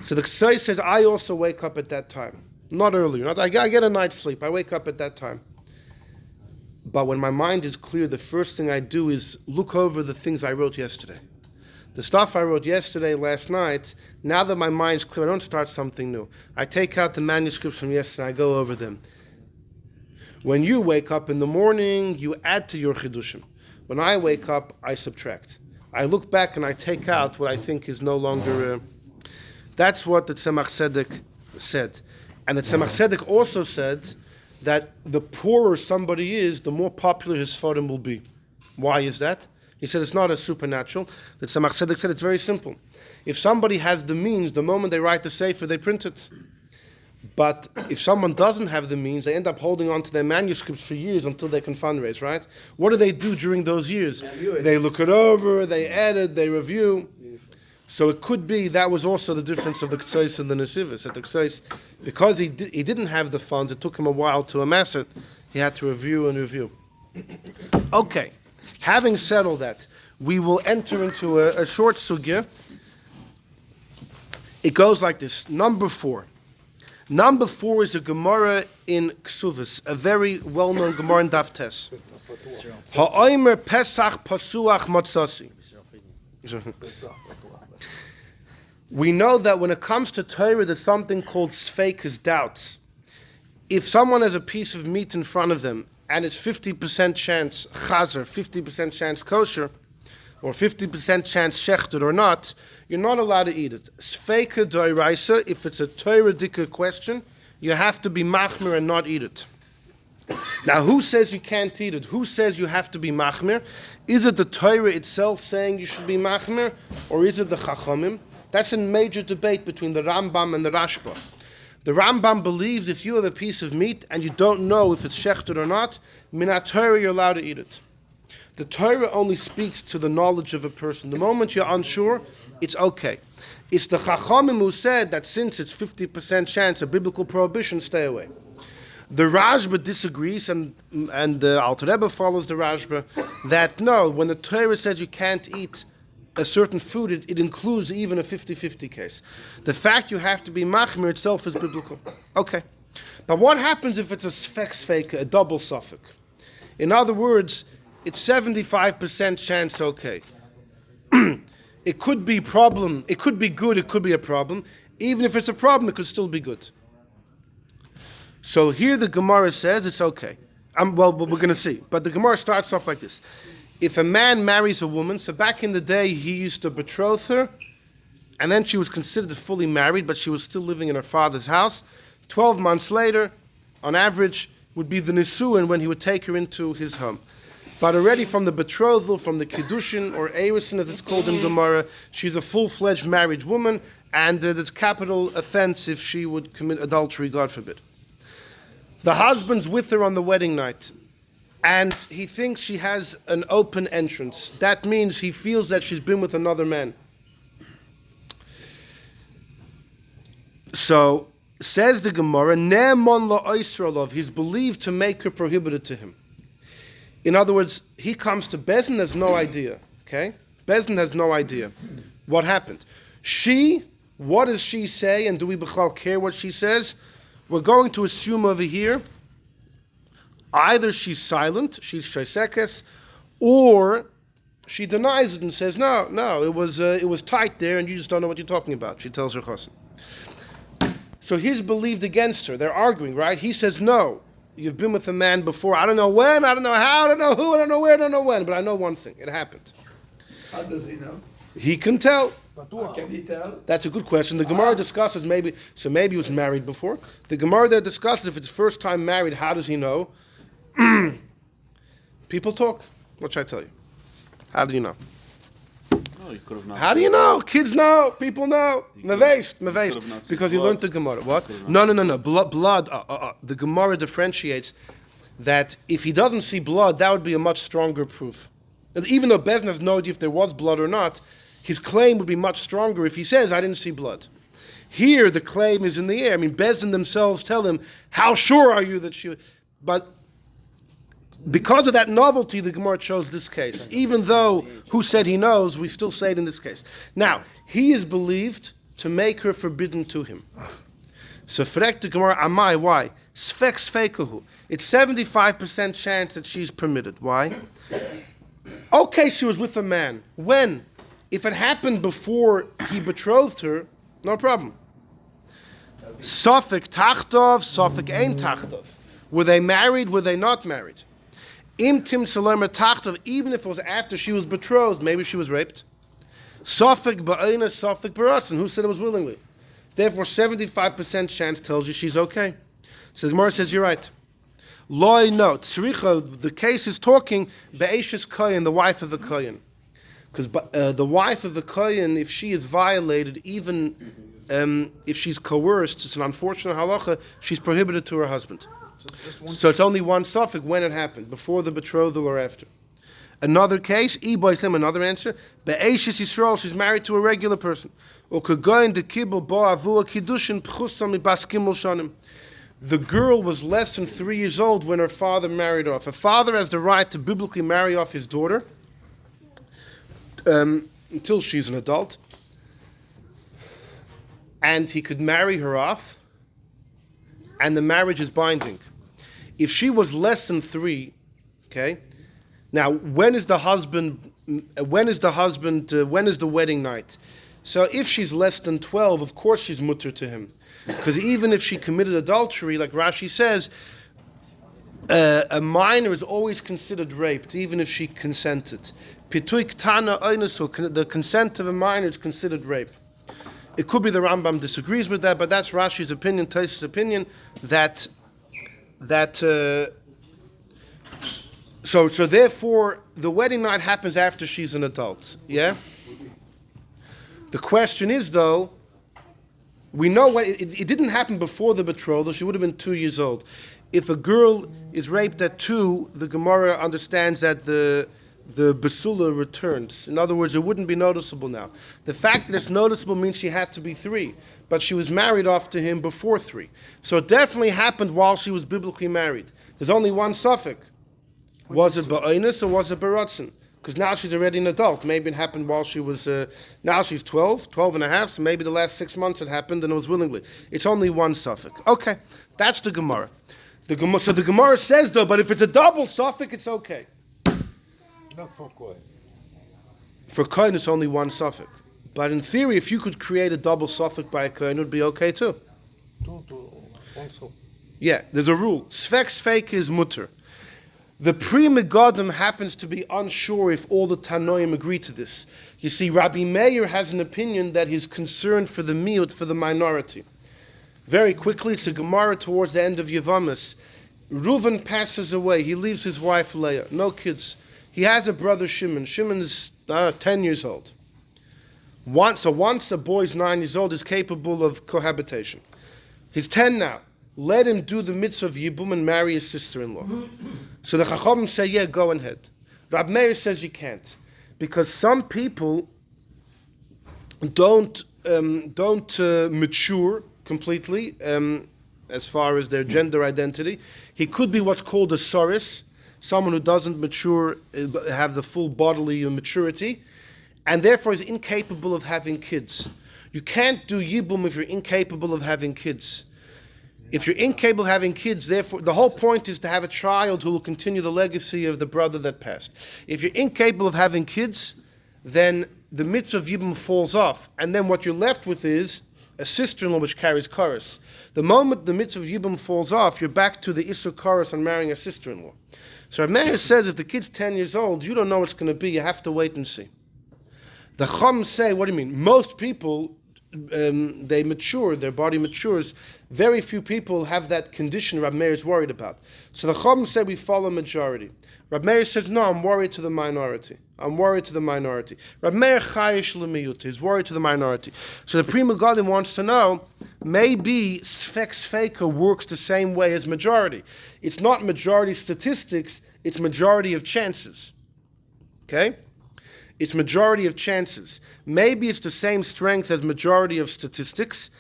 So the Ketzos says, I also wake up at that time. Not earlier. I get a night's sleep. I wake up at that time. But when my mind is clear, the first thing I do is look over the things I wrote yesterday. The stuff I wrote yesterday, last night, now that my mind's clear, I don't start something new. I take out the manuscripts from yesterday, I go over them. When you wake up in the morning, you add to your chidushim. When I wake up, I subtract. I look back and I take out what I think is no longer... That's what the Tzemach Tzedek said. And the Tzemach Tzedek also said that the poorer somebody is, the more popular his Sfarim will be. Why is that? He said it's not as supernatural. The Tzemach Tzedek said it's very simple. If somebody has the means, the moment they write the Sefer, they print it. But if someone doesn't have the means, they end up holding on to their manuscripts for years until they can fundraise, right? What do they do during those years? They look it over, they edit, they review. So it could be that was also the difference of the Ketzos and the Nesivos. At the Ketzos, because he didn't have the funds, it took him a while to amass it. He had to review and review. Okay. Having said all that, we will enter into a short sugya. It goes like this. Number 4. Number 4 is a Gemara in Ksuvos, a very well-known Gemara in Daf Tes. Ha'omer Pesach Pasuach Matzasi. We know that when it comes to Torah, there's something called Sfek doubts. If someone has a piece of meat in front of them, and it's 50% chance chazer, 50% chance kosher, or 50% chance shechted or not, you're not allowed to eat it. Sfeka d'oraisa, if it's a Torah dika question, you have to be machmir and not eat it. Now, who says you can't eat it? Who says you have to be machmir? Is it the Torah itself saying you should be machmir, or is it the chachamim? That's a major debate between the Rambam and the Rashba. The Rambam believes if you have a piece of meat and you don't know if it's shechted or not, minat Torah you're allowed to eat it. The Torah only speaks to the knowledge of a person. The moment you're unsure, it's okay. It's the Chachamim who said that since it's 50% chance, a biblical prohibition, stay away. The Rashba disagrees, and the Alter Rebbe follows the Rashba, that no, when the Torah says you can't eat a certain food, it includes even a 50-50 case. The fact you have to be machmir itself is biblical. Okay. But what happens if it's a Sfek Sfeka, a double suffix? In other words, it's 75% chance okay. It could be problem, it could be good, it could be a problem. Even if it's a problem, it could still be good. So here the Gemara says it's okay. Well, we're going to see. But the Gemara starts off like this. If a man marries a woman, so back in the day he used to betroth her, and then she was considered fully married, but she was still living in her father's house. 12 months later, on average, would be the nisuin when he would take her into his home. But already from the betrothal, from the kiddushin, or erusin as it's called in Gemara, she's a full-fledged married woman, and it's capital offense if she would commit adultery, God forbid. The husband's with her on the wedding night, and he thinks she has an open entrance. That means he feels that she's been with another man. So, says the Gemara, Ne'emon la'oisrolov, he's believed to make her prohibited to him. In other words, he comes to Bezdin, has no idea. Okay? Bezdin has no idea what happened. She What does she say, and do we b'chal care what she says? We're going to assume over here, either she's silent, she's shaisekes, or she denies it and says, no, it was tight there, and you just don't know what you're talking about. She tells her chassan. So he's believed against her. They're arguing, right? He says, no, you've been with a man before. I don't know when, I don't know how, I don't know who, I don't know where, I don't know when, but I know one thing. It happened. How does he know? He can tell. How can he tell? That's a good question. The Gemara discusses maybe he was married before. The Gemara there discusses if it's first time married, how does he know? People talk. What should I tell you? How do you know? No, you could have not. How do you know? Kids know. People know. Meveist. Because you learned the Gemara. What? No. Blood. The Gemara differentiates that if he doesn't see blood, that would be a much stronger proof. And even though Bezdin has no idea if there was blood or not, his claim would be much stronger if he says, I didn't see blood. Here, the claim is in the air. I mean, Bezdin themselves tell him, how sure are you that she... But because of that novelty, the Gemara chose this case. Even though who said he knows, we still say it in this case. Now, he is believed to make her forbidden to him. So, frek the Gemara, amai, why? Sfek Sfeka. It's 75% chance that she's permitted. Why? Okay, she was with a man. When? If it happened before he betrothed her, no problem. Sfek tachtov, Sfek ein tachtov. Were they married? Were they not married? Im tim salama tachtov, even if it was after she was betrothed, maybe she was raped. Sfek ba'ina, Sfek baratzen. Who said it was willingly? Therefore, 75% chance tells you she's okay. So the Gemara says, you're right. Loi no, tzricha, the case is talking be'eshes kohen, the wife of a kohen. Because the wife of a kohen, if she is violated, even if she's coerced, it's an unfortunate halacha, she's prohibited to her husband. So it's only one suffix when it happened, before the betrothal or after. Another case, another answer, be'eshes Yisrael, she's married to a regular person. Or kagoyin de kibel bo avua kiddushin pchusam ibas gimel shanim. The girl was less than 3 years old when her father married off. A father has the right to biblically marry off his daughter until she's an adult. And he could marry her off, and the marriage is binding. If she was less than 3, okay, now when is the wedding night? So if she's less than 12, of course she's mutter to him. Because even if she committed adultery, like Rashi says, a minor is always considered raped, even if she consented. Pitui ktana oynusu, the consent of a minor is considered rape. It could be the Rambam disagrees with that, but that's Rashi's opinion, Tosfos' opinion, so therefore the wedding night happens after she's an adult. Yeah? The question is, though, we know it didn't happen before the betrothal. She would have been 2 years old. If a girl is raped at 2, the Gemara understands that the basula returns. In other words, it wouldn't be noticeable now. The fact that it's noticeable means she had to be 3, but she was married off to him before 3. So it definitely happened while she was biblically married. There's only one suffix. Was it ba'onis or was it baratzen? Because now she's already an adult. Maybe it happened while she was, now she's 12 and a half, so maybe the last 6 months it happened and it was willingly. It's only one suffix. Okay, that's the Gemara. So the Gemara says, though, but if it's a double suffix, it's okay. Not for Kohen. For Kohen, it's only one suffix. But in theory, if you could create a double suffix by a Kohen, it would be okay too. Also. Yeah, there's a rule. Sfek Sfeka is mutter. The Pri Megadim happens to be unsure if all the Tanoim agree to this. You see, Rabbi Meir has an opinion that he's concerned for the miut, for the minority. Very quickly, it's a Gemara towards the end of Yevamis. Reuven passes away. He leaves his wife Leah. No kids. He has a brother Shimon. Shimon is 10 years old. Once a boy's 9 years old, is capable of cohabitation. He's 10 now. Let him do the mitzvah of Yibum and marry his sister-in-law. So the Chachamim say, yeah, go ahead. Rabbi Meir says you can't. Because some people don't mature completely as far as their gender identity. He could be what's called a soris, someone who doesn't mature, have the full bodily maturity, and therefore is incapable of having kids. You can't do Yibum if you're incapable of having kids. If you're incapable of having kids, therefore, the whole point is to have a child who will continue the legacy of the brother that passed. If you're incapable of having kids, then the mitzvah of Yibum falls off. And then what you're left with is a sister-in-law which carries chorus. The moment the mitzvah of Yibum falls off, you're back to the Isser chorus on marrying a sister-in-law. So Rabbi says if the kid's 10 years old, you don't know what's going to be, you have to wait and see. The Chum say, what do you mean? Most people, they mature, their body matures. Very few people have that condition Rabbi Meir is worried about. So the Chum say we follow majority. Rabbi Meir says, no, I'm worried to the minority. I'm worried to the minority. Rabbi Meir chayish l'miyut, he's worried to the minority. So the Pri Megadim wants to know, maybe Sfek Sfeka works the same way as majority. It's not majority statistics, it's majority of chances. Okay? It's majority of chances. Maybe it's the same strength as majority of statistics,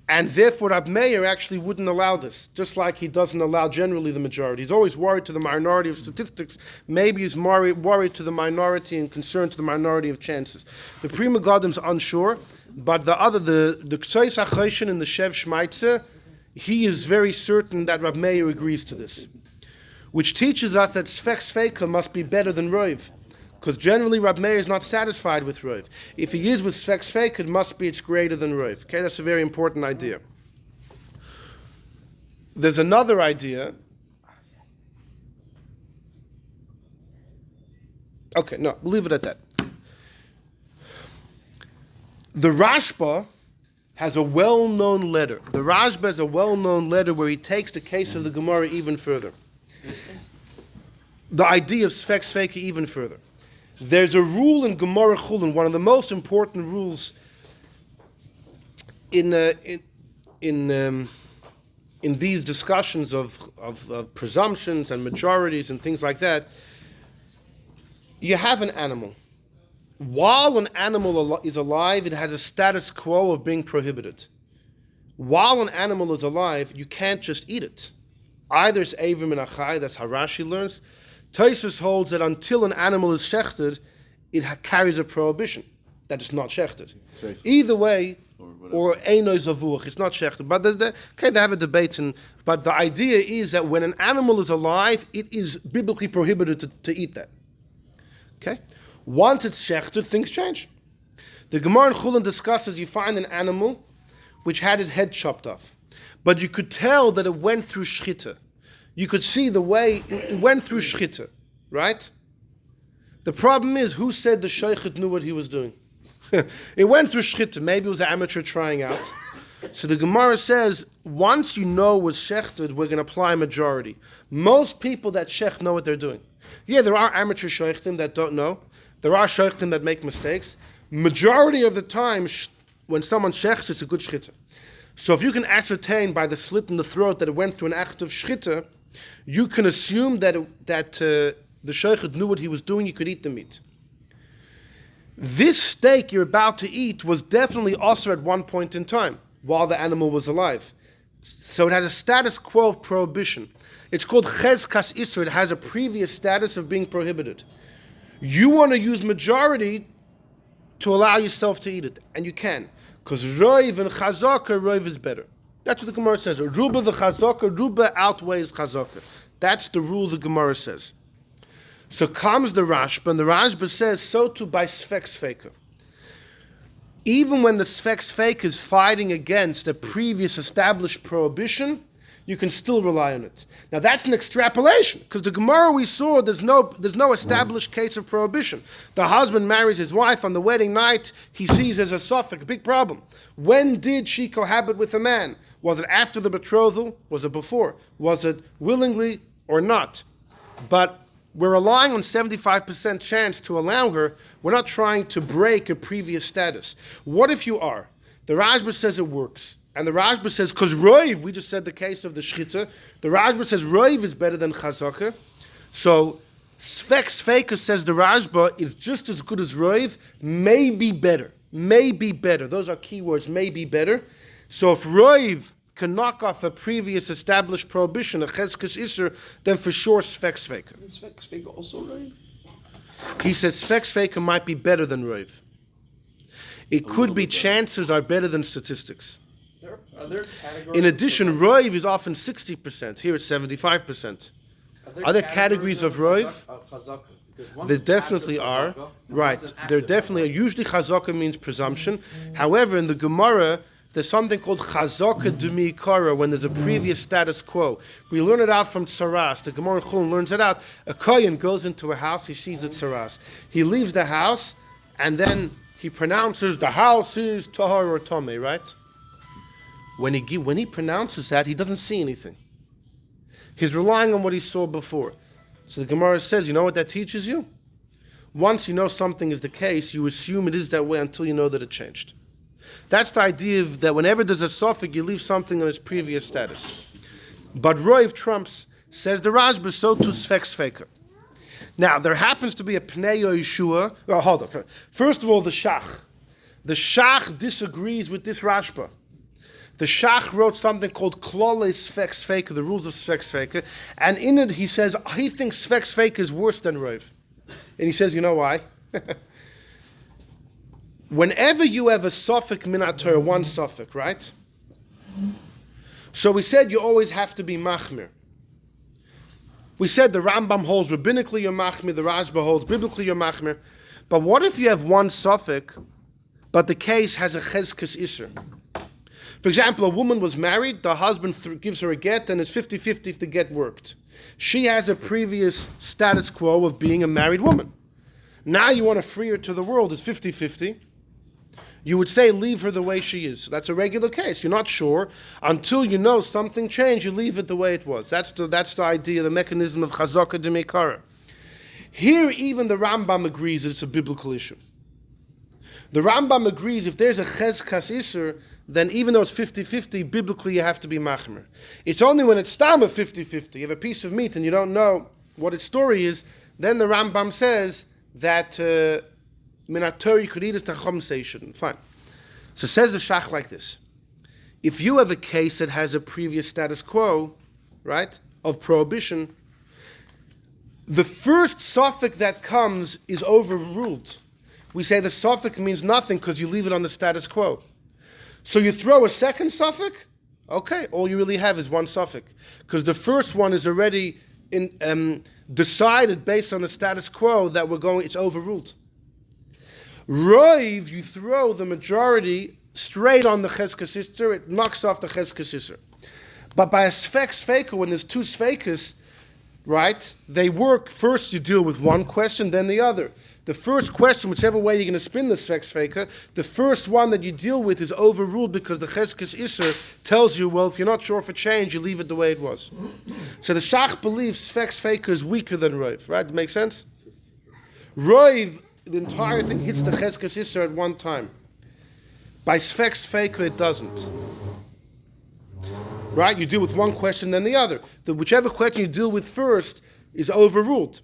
and therefore Rabbi Meir actually wouldn't allow this, just like he doesn't allow generally the majority. He's always worried to the minority of statistics. Maybe he's worried to the minority and concerned to the minority of chances. The Pri Megadim's unsure, but the Ktzos Hachoshen in the Shev Shmatsa, he is very certain that Rabbi Meir agrees to this, which teaches us that Sfek Sfeka must be better than Roiv. Because generally Rabbi Meir is not satisfied with Roiv. If he is with Sfek Sfeka, it must be it's greater than Roiv. Okay, that's a very important idea. There's another idea. Okay, no, we'll leave it at that. The Rashba has a well-known letter. The Rashba has a well-known letter where he takes the case of the Gemara even further. The idea of Sfek Sfeka even further. There's a rule in Gemara Chulin, one of the most important rules in these discussions of presumptions and majorities and things like that. You have an animal. While an animal is alive, it has a status quo of being prohibited. While an animal is alive, you can't just eat it. Either it's Avim and Achai, that's how Rashi learns. Tosfos holds that until an animal is shechted, it carries a prohibition that it's not shechted. Either way, or eino zavuach, it's not shechted. But they have a debate, but the idea is that when an animal is alive, it is biblically prohibited to eat that. Okay? Once it's shechted, things change. The Gemara in Chulin discusses, you find an animal which had its head chopped off, but you could tell that it went through shchita. You could see the way it went through shchita, right? The problem is, who said the shochet knew what he was doing? It went through shchita. Maybe it was an amateur trying out. So the Gemara says, once you know it was shechted, we're going to apply majority. Most people that shech know what they're doing. Yeah, there are amateur shochtim that don't know. There are shochtim that make mistakes. Majority of the time, when someone shechs, it's a good shchita. So if you can ascertain by the slit in the throat that it went through an act of shchita, you can assume that the shochet knew what he was doing, you could eat the meat. This steak you're about to eat was definitely also at one point in time, while the animal was alive. So it has a status quo of prohibition. It's called chezkas isur. It has a previous status of being prohibited. You want to use majority to allow yourself to eat it, and you can. Because Roiv and Chazaka, Roiv is better. That's what the Gemara says. Ruba the Chazaka, Ruba outweighs Chazaka. That's the rule the Gemara says. So comes the Rashba, and the Rashba says, so too by Sfek Sfeka. Even when the Sfek Sfeka is fighting against a previous established prohibition, you can still rely on it. Now that's an extrapolation, because the Gemara we saw, there's no established case of prohibition. The husband marries his wife on the wedding night, he sees as a suffix, a big problem. When did she cohabit with a man? Was it after the betrothal? Was it before? Was it willingly or not? But we're relying on 75% chance to allow her. We're not trying to break a previous status. What if you are? The Rashba says it works. And the Rashba says, because Roiv, we just said the case of the Shchita, the Rashba says Roiv is better than Chazaka. So Sfek Sfeka, says the Rashba, is just as good as Roiv, maybe better. Maybe better. Those are keywords, maybe better. So if Roiv can knock off a previous established prohibition, a Chezkas Isser, then for sure Sfek Sfeka. Isn't Sfek Sfeka also Roiv? He says Sfek Sfeka might be better than Roiv. It could be chances are better than statistics. Are there categories? In addition, Roiv is often 60%. Here it's 75%. Are there categories of Roiv? There definitely are. Right. There definitely are. Usually chazaka means presumption. However, in the Gemara, there's something called chazaka d'mi'ikara, when there's a previous status quo. We learn it out from tsaras. The Gemara in Chulin learns it out. A kohen goes into a house, he sees the tsaras. He leaves the house, and then he pronounces the house is tahar or tomei, right? When he pronounces that, he doesn't see anything. He's relying on what he saw before. So the Gemara says, you know what that teaches you? Once you know something is the case, you assume it is that way until you know that it changed. That's the idea of that whenever there's a suffix, you leave something in its previous status. But Roiv trumps, says the Rashba, so to Sfek Sfeka. Now, there happens to be a Pnei Yehoshua. Oh, hold on. First of all, the Shach. The Shach disagrees with this Rashba. The Shach wrote something called Klole Sfek Sfeka, the rules of Sfek Sfeka, and in it he says he thinks Sfek Sfeka is worse than Roiv. And he says, you know why? Whenever you have a suffix minator, one suffix, right? So we said you always have to be machmir. We said the Rambam holds rabbinically you're machmir, the Rashba holds biblically you're machmir. But what if you have one suffix, but the case has a chezkas iser? For example, a woman was married, the husband gives her a get, and it's 50-50 if the get worked. She has a previous status quo of being a married woman. Now you want to free her to the world, it's 50-50. You would say, leave her the way she is. That's a regular case. You're not sure. Until you know something changed, you leave it the way it was. That's the idea, the mechanism of chazaka d'meikara. Here, even the Rambam agrees it's a biblical issue. The Rambam agrees if there's a chezkas iser, then even though it's 50-50, biblically you have to be machmer. It's only when it's stam of 50-50, you have a piece of meat and you don't know what its story is, then the Rambam says that minator you could eat it, Chacham say you shouldn't. Fine. So says the Shach like this. If you have a case that has a previous status quo, right, of prohibition, the first suffix that comes is overruled. We say the suffix means nothing because you leave it on the status quo. So you throw a second suffix, okay, all you really have is one suffix. Because the first one is already decided based on the status quo that it's overruled. Roiv, you throw the majority straight on the chezkas iser, it knocks off the chezkas iser. But by a Sfek Sfeka, when there's two Sfekas, right, they work, first you deal with one question, then the other. The first question, whichever way you're going to spin the Sfek Sfeka, the first one that you deal with is overruled because the chezkas iser tells you, well, if you're not sure for change, you leave it the way it was. So the Shach believes Sfek Sfeka is weaker than Roiv, right? It makes sense? Roiv, the entire thing hits the chezkas iser at one time. By Sfek Sfeka, it doesn't. Right? You deal with one question, then the other. Whichever question you deal with first is overruled.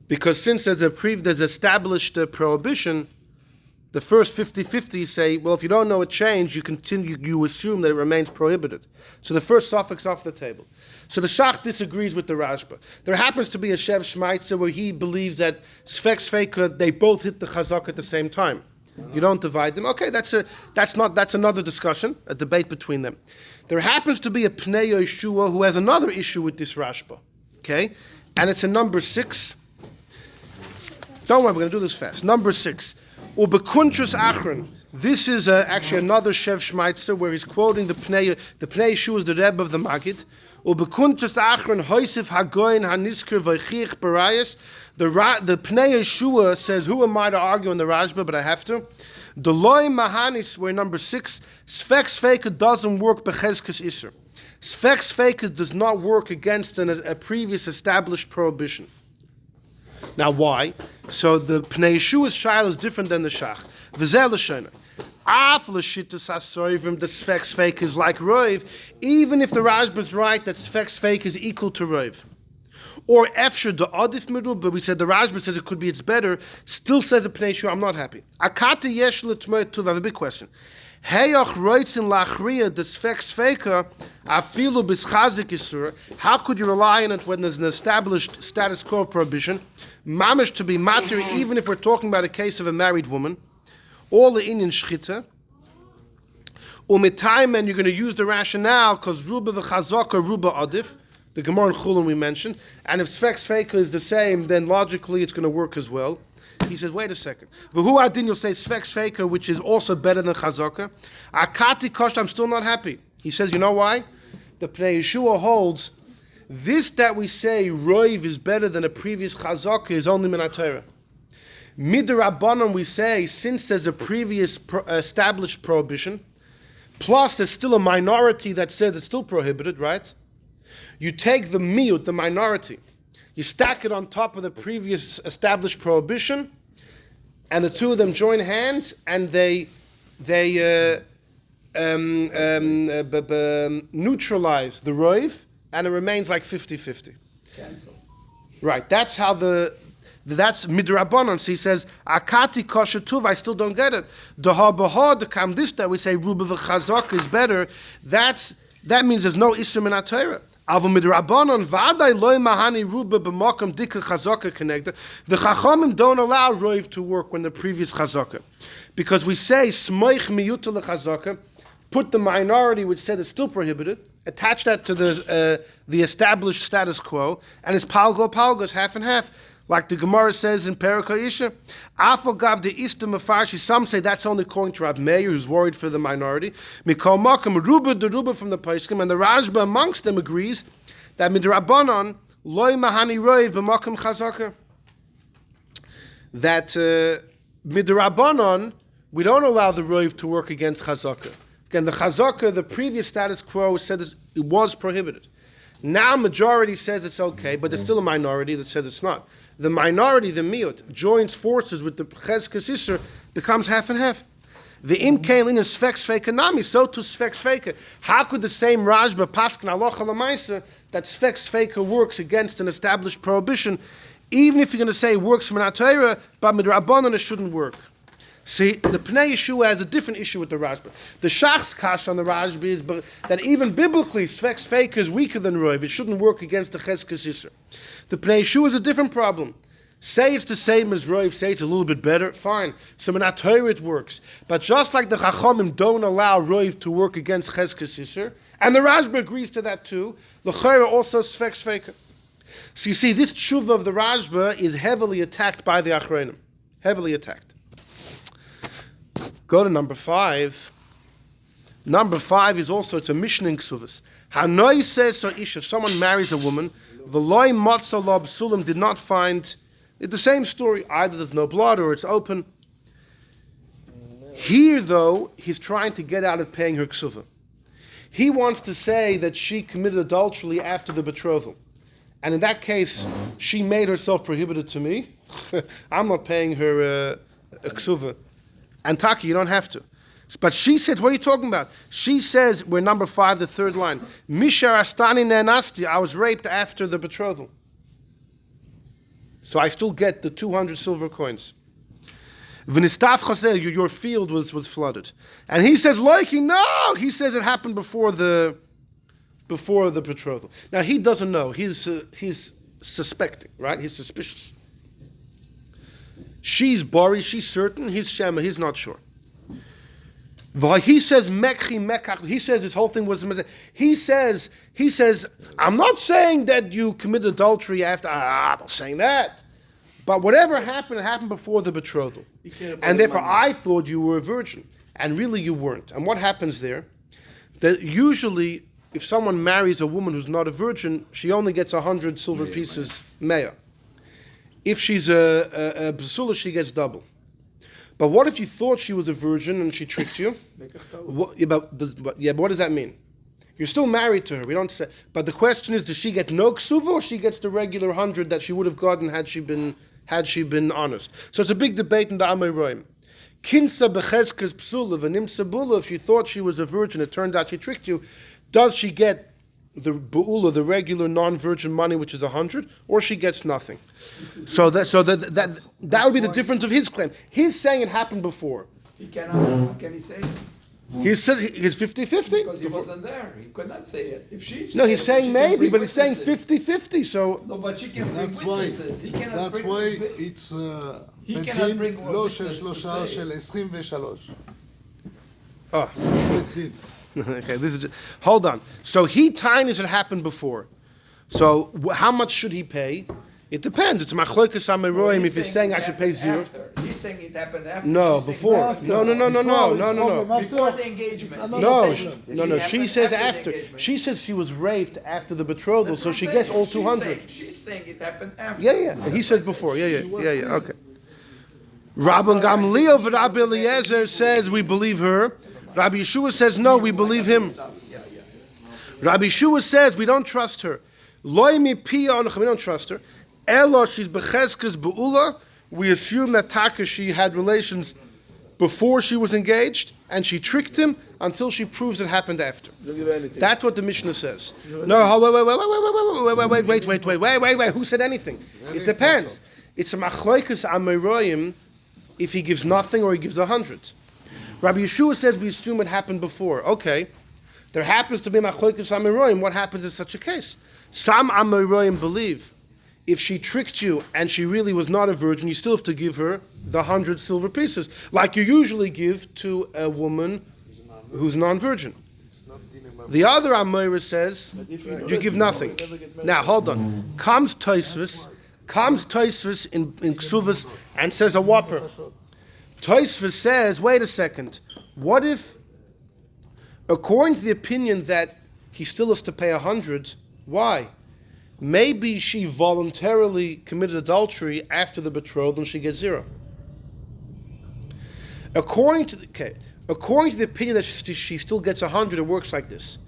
Because since there's established prohibition, the first 50-50 say, well, if you don't know a change, you assume that it remains prohibited. So the first suffix off the table. So the Shach disagrees with the Rashba. There happens to be a Shev Shmatsa where he believes that Sfek Sfeka, they both hit the chazak at the same time. You don't divide them. Okay, that's another discussion, a debate between them. There happens to be a Pnei Yehoshua who has another issue with this Rashba. Okay? And it's in number 6. Don't worry, we're going to do this fast. Number 6. Ubekuntras achron. This is actually another Shev Shmatsa where he's quoting the Pnei. The Pnei Yehoshua is the Rebbe of the Maggid. Ubekuntras achron hoisif hagoyin hanisker v'chich barayas. The Pnei Yehoshua says, who am I to argue in the Rashba, but I have to. The loy mahanis, we're number 6. Sfek Sfeka doesn't work bechezkas iser. Sfek Sfeka does not work against a previous established prohibition. Now why? So the Pnei Yeshua's shaila is different than the Shach. V'zeh l'shona. Af l'shittas hasoivim, the Sfek Sfeka is like Roiv, even if the Rashba is right that Sfek Sfeka is equal to Roiv. Or efshar the adif middle, but we said the Rashba says it could be it's better, still says the Pnei Yeshua, I'm not happy. Akata yesh l'tmoy tuv, I have a big question. Heyach roitzin lachriya the Sfek Sfeka afilu bischazik isur. How could you rely on it when there's an established status quo prohibition? Mamish to be matir, even if we're talking about a case of a married woman. all the Inyan Shchita. Umitayim, and you're going to use the rationale because Ruba v'chazaka, Ruba adif, the Gemara in Chulin we mentioned, and if Sfek Sfeka is the same, then logically it's going to work as well. He says, wait a second. V'hu adin, you'll say Sfek Sfeka, which is also better than chazaka. Akati kosh, I'm still not happy. He says, you know why? The Pnei Yeshua holds this that we say Roiv is better than a previous chazaka is only min haTorah. Midrabanan we say, since there's a previous established prohibition, plus there's still a minority that says it's still prohibited, right? You take the miut, the minority, you stack it on top of the previous established prohibition, and the two of them join hands, and they neutralize the roiv, and it remains like 50-50. Cancel. Right, that's how that's midrabanan. So he says, akati kosher tuv, I still don't get it. Daha baha, the kam this that we say ruba v'chazak is better, that means there's no isur min haTorah. Aval midrabanan v'adai loy mahani ruba b'makam dika chazaka connected. The chachamim don't allow roiv to work when the previous chazaka. Because we say, smoich miyuta l'chazaka, put the minority which said it's still prohibited, attach that to the established status quo, and it's palgo, it's half and half. Like the Gemara says in Perikah Isha, Afogav the Ista Mefarshi, some say that's only according to Rabbi Meir, who's worried for the minority. Mikol Makam, Ruba the Ruba from the Paiskim, and the Rashba amongst them agrees that Midrabanan, Loi Mahani Roiv, B'makam Chazaka. That Midrabanan, we don't allow the Roiv to work against Chazaka. Again, the Chazaka, the previous status quo said it was prohibited. Now majority says it's okay, but there's still a minority that says it's not. The minority, the miut, joins forces with the chezkas isur, becomes half and half. The im kailin is Sfek Sfeka nami, so to Sfek Sfeka. How could the same Rashba paskin alocha lamaisa that Sfek Sfeka works against an established prohibition, even if you're going to say it works min haTorah, but midrabanan it shouldn't work? See, the Pnei Yeshua has a different issue with the Rashba. The Shach's kash on the Rashba is that even biblically, Sfek Sfeka is weaker than Roiv. It shouldn't work against the chezkas isur. The Pnei Yeshua is a different problem. Say it's the same as Roiv, say it's a little bit better, fine. So in HaTorah it works. But just like the Chachamim don't allow Roiv to work against chezkas isur, and the Rashba agrees to that too, the Chayra also Sfek Sfeka. So you see, this tshuva of the Rashba is heavily attacked by the Achronim. Heavily attacked. Go to number 5. Number 5 is also, it's a Mishnah in Ksuvas. Hanoi says, so ish, if someone marries a woman, v'loi matzah lo b'sulim, did not find, it's the same story, either there's no blood or it's open. Here, though, he's trying to get out of paying her ksuva. He wants to say that she committed adultery after the betrothal. And in that case, she made herself prohibited to me. I'm not paying her a ksuva. And Taki, you don't have to. But she says, what are you talking about? She says, we're number 5, the third line. Mishar astani nenasti, I was raped after the betrothal. So I still get the 200 silver coins. V'nistaf choseh, your field was flooded. And he says, Loiki, no! He says it happened before the betrothal. Now he doesn't know. He's suspecting, right? He's suspicious. She's bari, she's certain, he's shema, he's not sure. He says, he says this whole thing was a mistake. He says, I'm not saying that you committed adultery after, I'm not saying that. But whatever happened, it happened before the betrothal. And therefore I thought you were a virgin. And really you weren't. And what happens there? That usually, if someone marries a woman who's not a virgin, she only gets 100 silver pieces, meya. If she's a basula, she gets double. But what if you thought she was a virgin and she tricked you? But what does that mean? You're still married to her. We don't say. But the question is, does she get no ksuva or she gets the regular 100 that she would have gotten had she been honest? So it's a big debate in the Avnei Miluim. Kinsa bechezkes psula v'nimsa bula. If she thought she was a virgin, it turns out she tricked you. Does she get the bu'ula, the regular non-virgin money, which is 100, or she gets nothing? So that would be the difference of his claim. He's saying it happened before. Can he say? He said he's 50-50. Because he wasn't there. He could not say it. If she's No, he's saying she can maybe, bring but he's saying witnesses. 50-50. So No, but she can bring That's why, witnesses. He cannot that's bring why wit- it's He בית cannot דין bring לא witness של to שלושה, say. של 23. Oh. בית דין. okay, this is just, hold on. So he tinies it happened before. So how much should he pay? It depends. It's machlokas ameroim if he's saying I should pay zero. After. He's saying it happened after. No, She's saying before. after. No. Before the engagement. No, He's saying it she happened says the after. engagement. She says she was raped after the betrothal, That's so what she I'm gets saying. all 200. She's saying it happened after. Yeah. And he says before. Yeah. Okay. Rabbi Gamliel and Rabbi Eliezer says we believe her. Rabbi Yeshua says no, we believe him. Rabbi Yeshua says we don't trust her. Loi mi pia, we don't trust her. Elo, she's becheskes beula. We assume that Taka, she had relations before she was engaged, and she tricked him until she proves it happened after. That's what the Mishnah says. No, wait. Who said anything? It depends. It's a machloikus ameroyim if he gives nothing or he gives 100. Rabbi Yeshua says we assume it happened before. Okay. There happens to be machloikus ameroyim. What happens in such a case? Some ameroyim believe if she tricked you and she really was not a virgin, you still have to give her the 100 silver pieces, like you usually give to a woman who's non-virgin. The other Amora says you give nothing. Now hold on. Comes Tosfos in Ksuvas and says a whopper. Tosfos says, wait a second. What if, according to the opinion that he still has to pay 100, why? Maybe she voluntarily committed adultery after the betrothal and she gets 0. According to the opinion that she still gets 100, it works like this.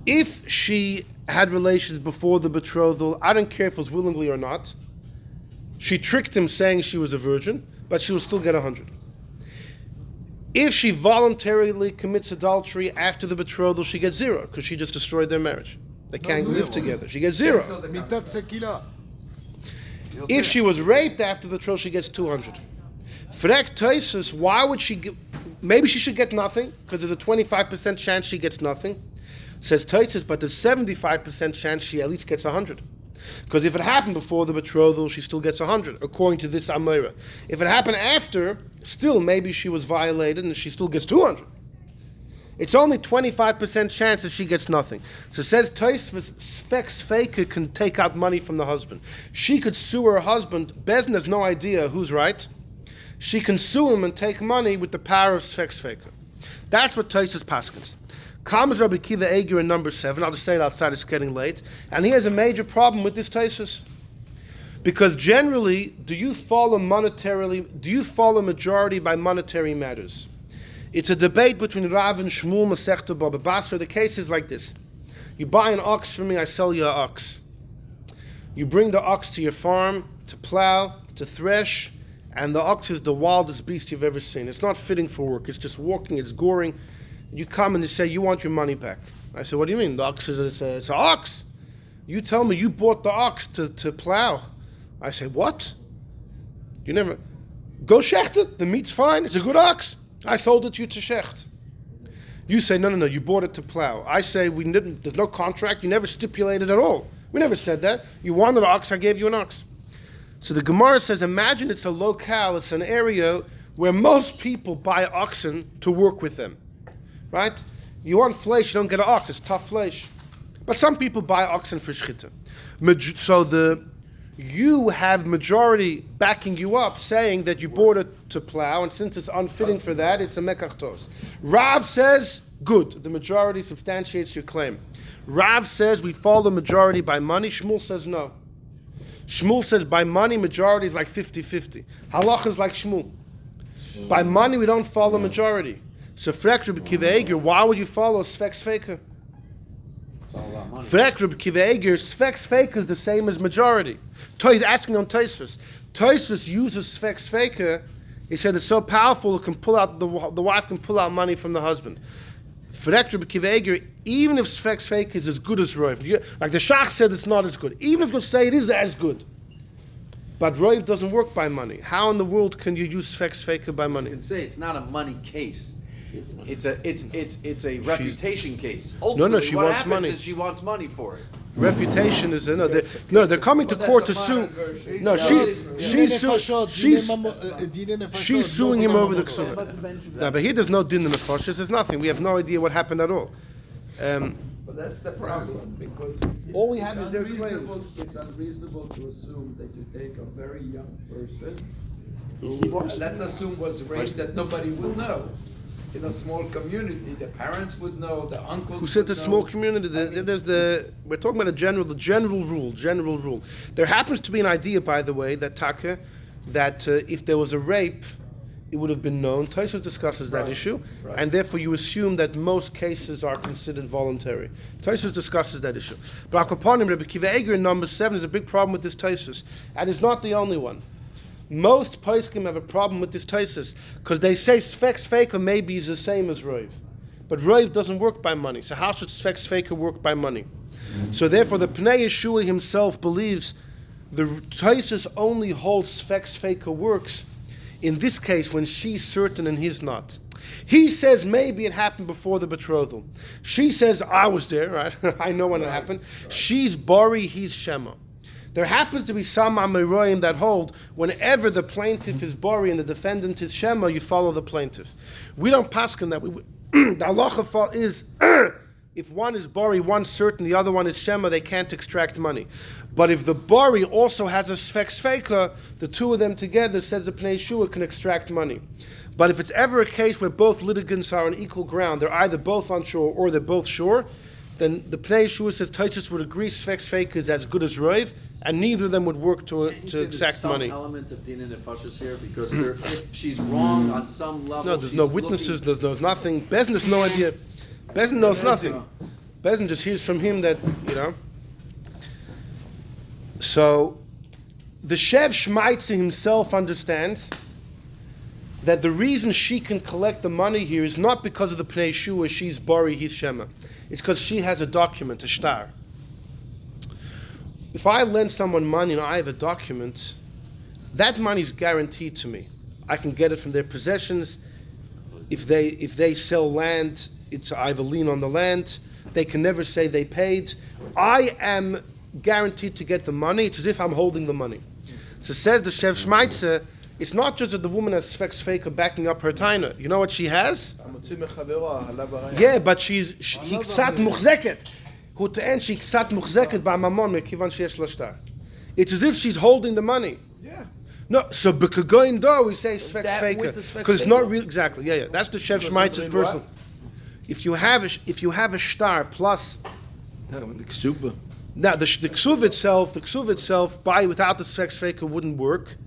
If she had relations before the betrothal, I don't care if it was willingly or not, she tricked him saying she was a virgin, but she will still get 100. If she voluntarily commits adultery after the betrothal, she gets 0 because she just destroyed their marriage. They can't live together. She gets 0. מיתת סקילה. If she was raped after the betrothal, she gets 200. Frek Tosfos, why would she give? Maybe she should get nothing because there's a 25% chance she gets nothing. Says Tosfos, but there's 75% chance she at least gets 100. Because if it happened before the betrothal, she still gets 100, according to this Amora. If it happened after, still maybe she was violated and she still gets 200. It's only 25% chance that she gets nothing. So it says Tosfos, Sfek Sfeka can take out money from the husband. She could sue her husband. Bezin has no idea who's right. She can sue him and take money with the power of Sfek Sfeka. That's what Tosfos paskins. Comes Rabbi Akiva Eiger in number 7. I'll just say it outside, it's getting late. And he has a major problem with this Tosfos. Because generally, do you follow majority by monetary matters? It's a debate between Rav and Shmuel Masechta Baba Basra. The case is like this. You buy an ox from me, I sell you an ox. You bring the ox to your farm to plow, to thresh, and the ox is the wildest beast you've ever seen. It's not fitting for work. It's just walking, it's goring. You come and you say, you want your money back. I say, what do you mean? The ox it's an ox. You tell me you bought the ox to plow. I say, what? You never... Go shecht it. The meat's fine. It's a good ox. I sold it to you to shecht. You say, no, you bought it to plow. I say, there's no contract. You never stipulated at all. We never said that. You wanted an ox, I gave you an ox. So the Gemara says, imagine it's a locale, it's an area where most people buy oxen to work with them. Right? You want flesh, you don't get an ox. It's tough flesh. But some people buy oxen for shchita. So you have majority backing you up, saying that you bought it to plow, and since it's unfitting for that, it's a mekachtos. Rav says, good. The majority substantiates your claim. Rav says we follow the majority by money. Shmuel says no. Shmuel says by money, majority is like 50-50. Halach is like Shmuel. By money, we don't follow majority. So Frek Rabbi Akiva Eiger, why would you follow Sfek Sfeka? Frek Rabbi Akiva Eiger, Sfek Sfeka is the same as majority. He's asking on Tosfos. Tosfos uses Sfek Sfeka. He said it's so powerful it can pull out the wife can pull out money from the husband. Frek Rabbi Akiva Eiger, even if Sfek Sfeka is as good as Roiv, like the Shach said, it's not as good. Even if you say it is as good, but Roiv doesn't work by money. How in the world can you use Sfek Sfeka by money? You can say it's not a money case. It's a reputation case. No, Ultimately, she what wants happens money. is she wants money for it. Reputation is they're coming to court to sue. No, she's suing him over the ksuva. No, but here there's no din in the foshes. There's nothing. We have no idea what happened at all. But that's the problem, because All we have is their claims. It's unreasonable to assume that you take a very young person He's who, divorced. let's assume, was raised that nobody will know. In a small community, the parents would know, the uncles Who said would the know. small community? We're talking about the general rule. There happens to be an idea, by the way, that if there was a rape, it would have been known. Tosfos discusses that issue, and therefore you assume that most cases are considered voluntary. Tosfos discusses that issue. But Rabbi Akiva Eiger in number 7 is a big problem with this Tosfos, and it's not the only one. Most poskim have a problem with this Tosfos because they say Sfek Sfeka maybe is the same as Roiv, but Roiv doesn't work by money. So how should Sfek Sfeka work by money? So therefore, the Pnei Yehoshua himself believes the Tosfos only holds Sfek Sfeka works in this case when she's certain and he's not. He says maybe it happened before the betrothal. She says I was there, right? I know when it happened. She's Bari, he's Shema. There happens to be some Amiroim that hold whenever the plaintiff is Bari and the defendant is Shema, you follow the plaintiff. We don't paskin that. The halacha is if one is Bari, one's certain, the other one is Shema, they can't extract money. But if the Bari also has a Sfek Sfeka, the two of them together, says the Pnei Yehoshua, can extract money. But if it's ever a case where both litigants are on equal ground, they're either both unsure or they're both sure, then the Pnei Yehoshua says Tosfos would agree Sfek Sfeka is as good as Roiv, and neither of them would work to exact money. Some element of din and nefashos here because if she's wrong on some level, No, there's no witnesses. There's no nothing. Bezin has no idea. Bezin knows nothing. Bezin just hears from him that So, the Shev Shmatsa himself understands that the reason she can collect the money here is not because of the Pnei Yehoshua, she's Bari, he's Shema. It's because she has a document, a shtar. If I lend someone money and I have a document, that money is guaranteed to me. I can get it from their possessions. If they sell land, I have a lien on the land. They can never say they paid. I am guaranteed to get the money. It's as if I'm holding the money. So says the Shev Shmatsa, it's not just that the woman has Sfek Sfeka backing up her taina. You know what she has? Yeah, but she's ktzat muchzeket. Who to end she ktzat muchzeket ba'mamon mekivan sheyesh la shtar. It's as if she's holding the money. Yeah. No, so b'kagoyin do we say Sfek Sfeka because it's not real. Exactly. Yeah. That's the Shev Shmatsa's person. If you have a shtar plus. Now the ksuv itself, by without the Sfek Sfeka wouldn't work.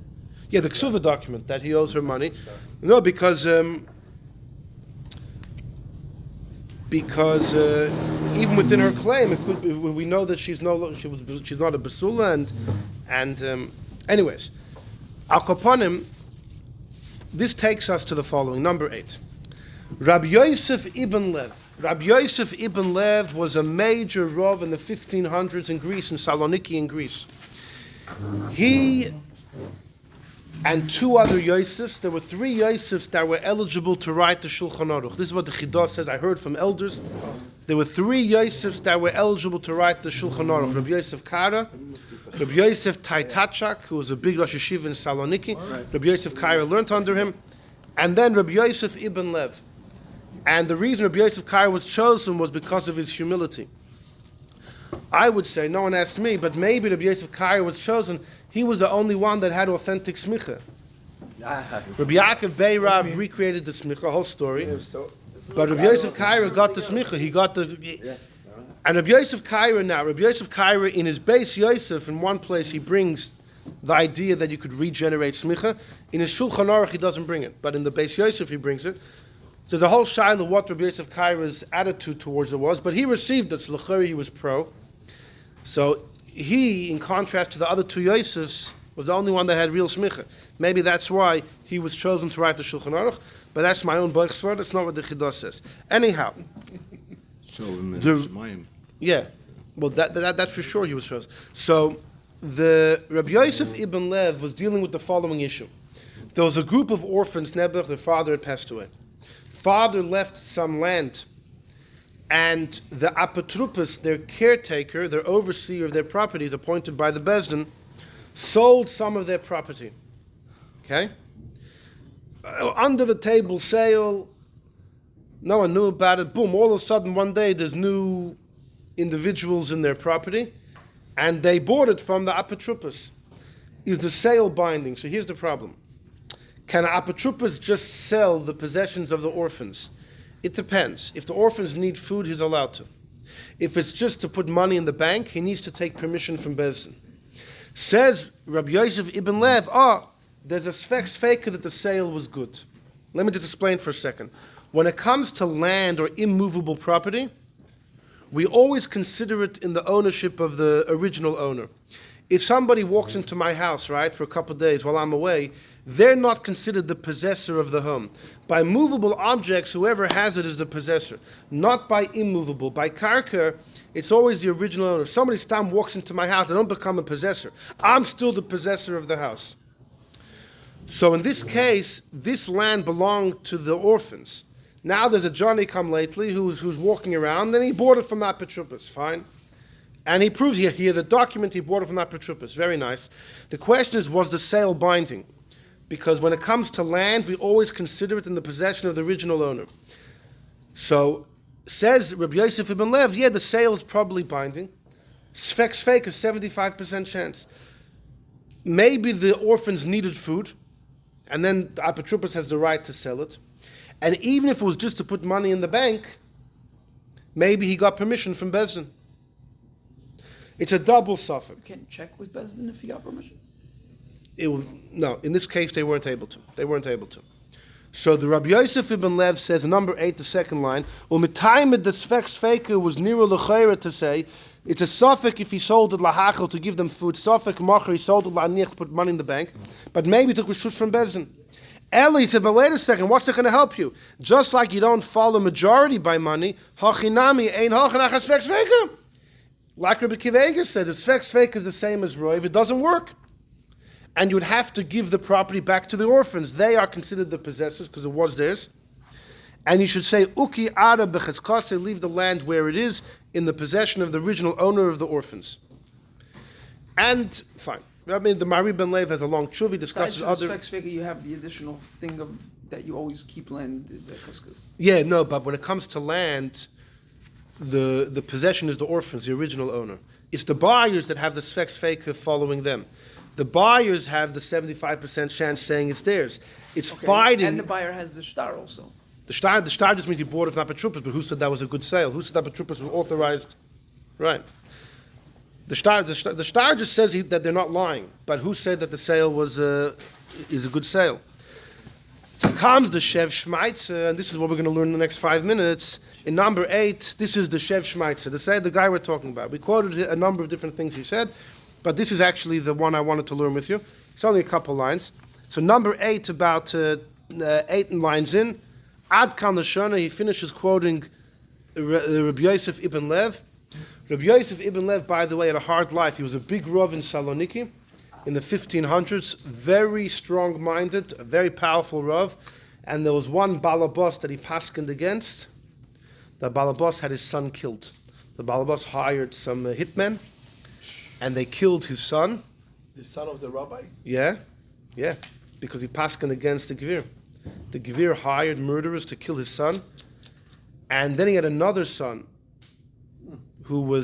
Yeah, the ksuva document that he owes her money. No, because even within her claim, it could be, we know that she's not a basula, and anyways, al kaponim. This takes us to the following, number 8. Rabbi Yosef ibn Lev. Rabbi Yosef ibn Lev was a major Rav in the 1500s in Greece, in Saloniki in Greece. He and 2 other Yosefs, there were 3 Yosefs that were eligible to write the Shulchan Aruch. This is what the Ktzos says, I heard from elders. There were 3 Yosefs that were eligible to write the Shulchan Aruch. Rabbi Yosef Kara, Rabbi Yosef Taitachak, who was a big Rosh Yeshiva in Saloniki. Rabbi Yosef Kara learned under him. And then Rabbi Yosef ibn Lev. And the reason Rabbi Yosef Kara was chosen was because of his humility. I would say, no one asked me, but maybe Rabbi Yosef Kara was chosen. He was the only one that had authentic smicha. Rabbi Yaakov Beirav recreated the smicha, whole story. But Rabbi Yosef Kara got the smicha. He got the... And Rabbi Yosef Kara in his base Yosef, in one place he brings the idea that you could regenerate smicha. In his Shulchan Aruch he doesn't bring it, but in the base Yosef he brings it. So the whole shaila, what Rabbi Yosef Kara's attitude towards it was, but he received it, so l'chari he was pro. So he, in contrast to the other 2 Yosefs, was the only one that had real smicha. Maybe that's why he was chosen to write the Shulchan Aruch, but that's my own Baruch Svara, that's not what the Ktzos says. Anyhow. Yeah, well that for sure he was chosen. So the Rabbi Yosef ibn Lev was dealing with the following issue. There was a group of orphans, Nebuch, their father had passed away. father left some land, and the apotropos, their caretaker, their overseer of their properties, appointed by the Bezdin, sold some of their property. Okay? Under the table sale, no one knew about it. Boom, all of a sudden one day there's new individuals in their property, and they bought it from the apotropos. Is the sale binding? So here's the problem. Can an apotropos just sell the possessions of the orphans? It depends. If the orphans need food, he's allowed to. If it's just to put money in the bank, he needs to take permission from Bezdin. Says Rabbi Yosef ibn Lev, there's a Sfek Sfeka that the sale was good. Let me just explain for a second. When it comes to land or immovable property, we always consider it in the ownership of the original owner. If somebody walks into my house, right, for a couple of days while I'm away, they're not considered the possessor of the home. By movable objects, whoever has it is the possessor. Not by immovable. By karka, it's always the original owner. If somebody walks into my house, I don't become a possessor. I'm still the possessor of the house. So in this case, this land belonged to the orphans. Now there's a Johnny come lately who's walking around, and he bought it from that Petrupas. Fine. And he proves here the document he bought it from that Petrupas. Very nice. The question is, was the sale binding? Because when it comes to land, we always consider it in the possession of the original owner. So, says Rabbi Yosef ibn Lev, the sale is probably binding. Sfek Sfeka, 75% chance. Maybe the orphans needed food, and then the apotropos has the right to sell it. And even if it was just to put money in the bank, maybe he got permission from Bezdin. It's a double suffix. You can't check with Bezdin if he got permission? No, in this case they weren't able to. So the Rabbi Yosef ibn Lev says, number 8, the second line, U'mitaymed the Sfek Sfeka was nira l'chayra to say, it's a suffix if he sold it lahachel to give them food, suffix Mahari he sold it la'aniach to put money in the bank, but maybe it took reshus from Bezdin. Eli said, but wait a second, what's it going to help you? Just like you don't follow majority by money, hachinami ein hachanach Sfek Sfeka. Like Rabbi Eiger said, if Sfek Sfeka is the same as Roiv, it doesn't work. And you would have to give the property back to the orphans. They are considered the possessors because it was theirs. And you should say, Uki ara b'cheskase, leave the land where it is in the possession of the original owner of the orphans. And, fine. I mean, the Mahari ben Leib has a long tshuva, discusses other... Sfek Sfeka, you have the additional thing of that you always keep land. Yeah, no, but when it comes to land, the possession is the orphans, the original owner. It's the buyers that have the Sfek Sfeka following them. The buyers have the 75% chance saying it's theirs. It's fighting... And the buyer has the shtar also. The shtar just means he bought it from Apotropos, but who said that was a good sale? Who said Apotropos was authorized? Right. The shtar just says that they're not lying, but who said that the sale is a good sale? So comes the Shev Shmatsa, and this is what we're going to learn in the next 5 minutes. In number 8, this is the Shev Shmatsa, the guy we're talking about. We quoted a number of different things he said, but this is actually the one I wanted to learn with you. It's only a couple lines. So number 8, about 8 lines in, Ad Kan Lashona, he finishes quoting Rabbi Yosef ibn Lev. Rabbi Yosef ibn Lev, by the way, had a hard life. He was a big Rav in Saloniki in the 1500s, very strong-minded, a very powerful Rav. And there was one balabos that he paskened against. The balabos had his son killed. The balabos hired some hitmen, and they killed his son. The son of the rabbi? Yeah, because he paskened against the Gvir. The Gvir hired murderers to kill his son, and then he had another son who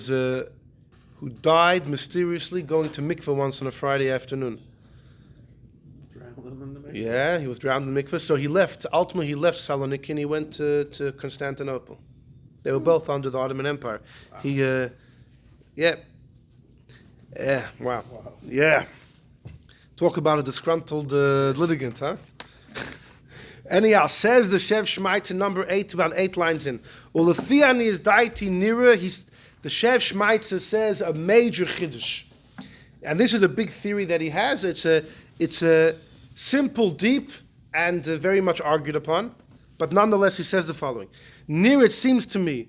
died mysteriously going to mikveh once on a Friday afternoon. Drowned in the mikveh? Yeah, he was drowned in the mikveh. So he left. Ultimately, he left Saloniki and he went to Constantinople. They were both under the Ottoman Empire. Wow. Wow. Yeah. Talk about a disgruntled litigant, huh? Anyhow, says the Shev Shmatsa, number 8, about 8 lines in. Ulefiani is daiti nira. The Shev Shmatsa says a major chiddush, and this is a big theory that he has. It's a simple, deep, and very much argued upon, but nonetheless he says the following: Nir, it seems to me,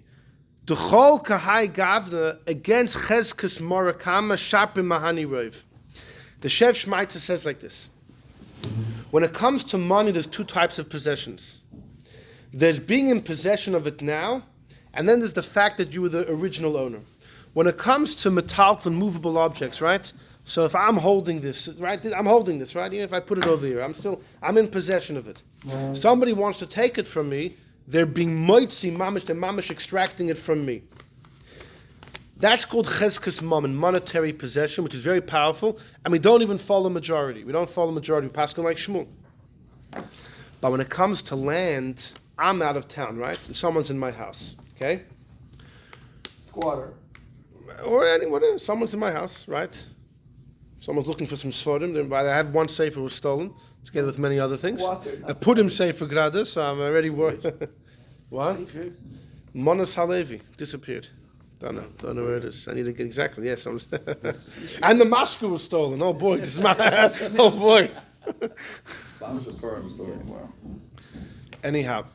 Duchol kahai gavna against cheskas morakama shapim mahani roiv. The Shev Shmatsa says like this: when it comes to money, there's 2 types of possessions. There's being in possession of it now, and then there's the fact that you were the original owner. When it comes to metallic and movable objects, right? So if I'm holding this, right? I'm holding this, right? Even if I put it over here, I'm in possession of it. Somebody wants to take it from me, they're being moitzi mamish, they're mamish extracting it from me. That's called cheskes mammon, monetary possession, which is very powerful, and we don't even follow majority. We don't follow majority, we pass like Shmuel. But when it comes to land, I'm out of town, right? And someone's in my house, okay? Squatter. Or whatever, someone's in my house, right? Someone's looking for some sforim. I have one sefer was stolen, together with many other things. I put him sefer grada, so I'm already worried. What? Monos Halevi disappeared. Don't know where it is. I need to get exactly. Yes, and the mashka was stolen. Oh boy, this is oh boy. Anyhow,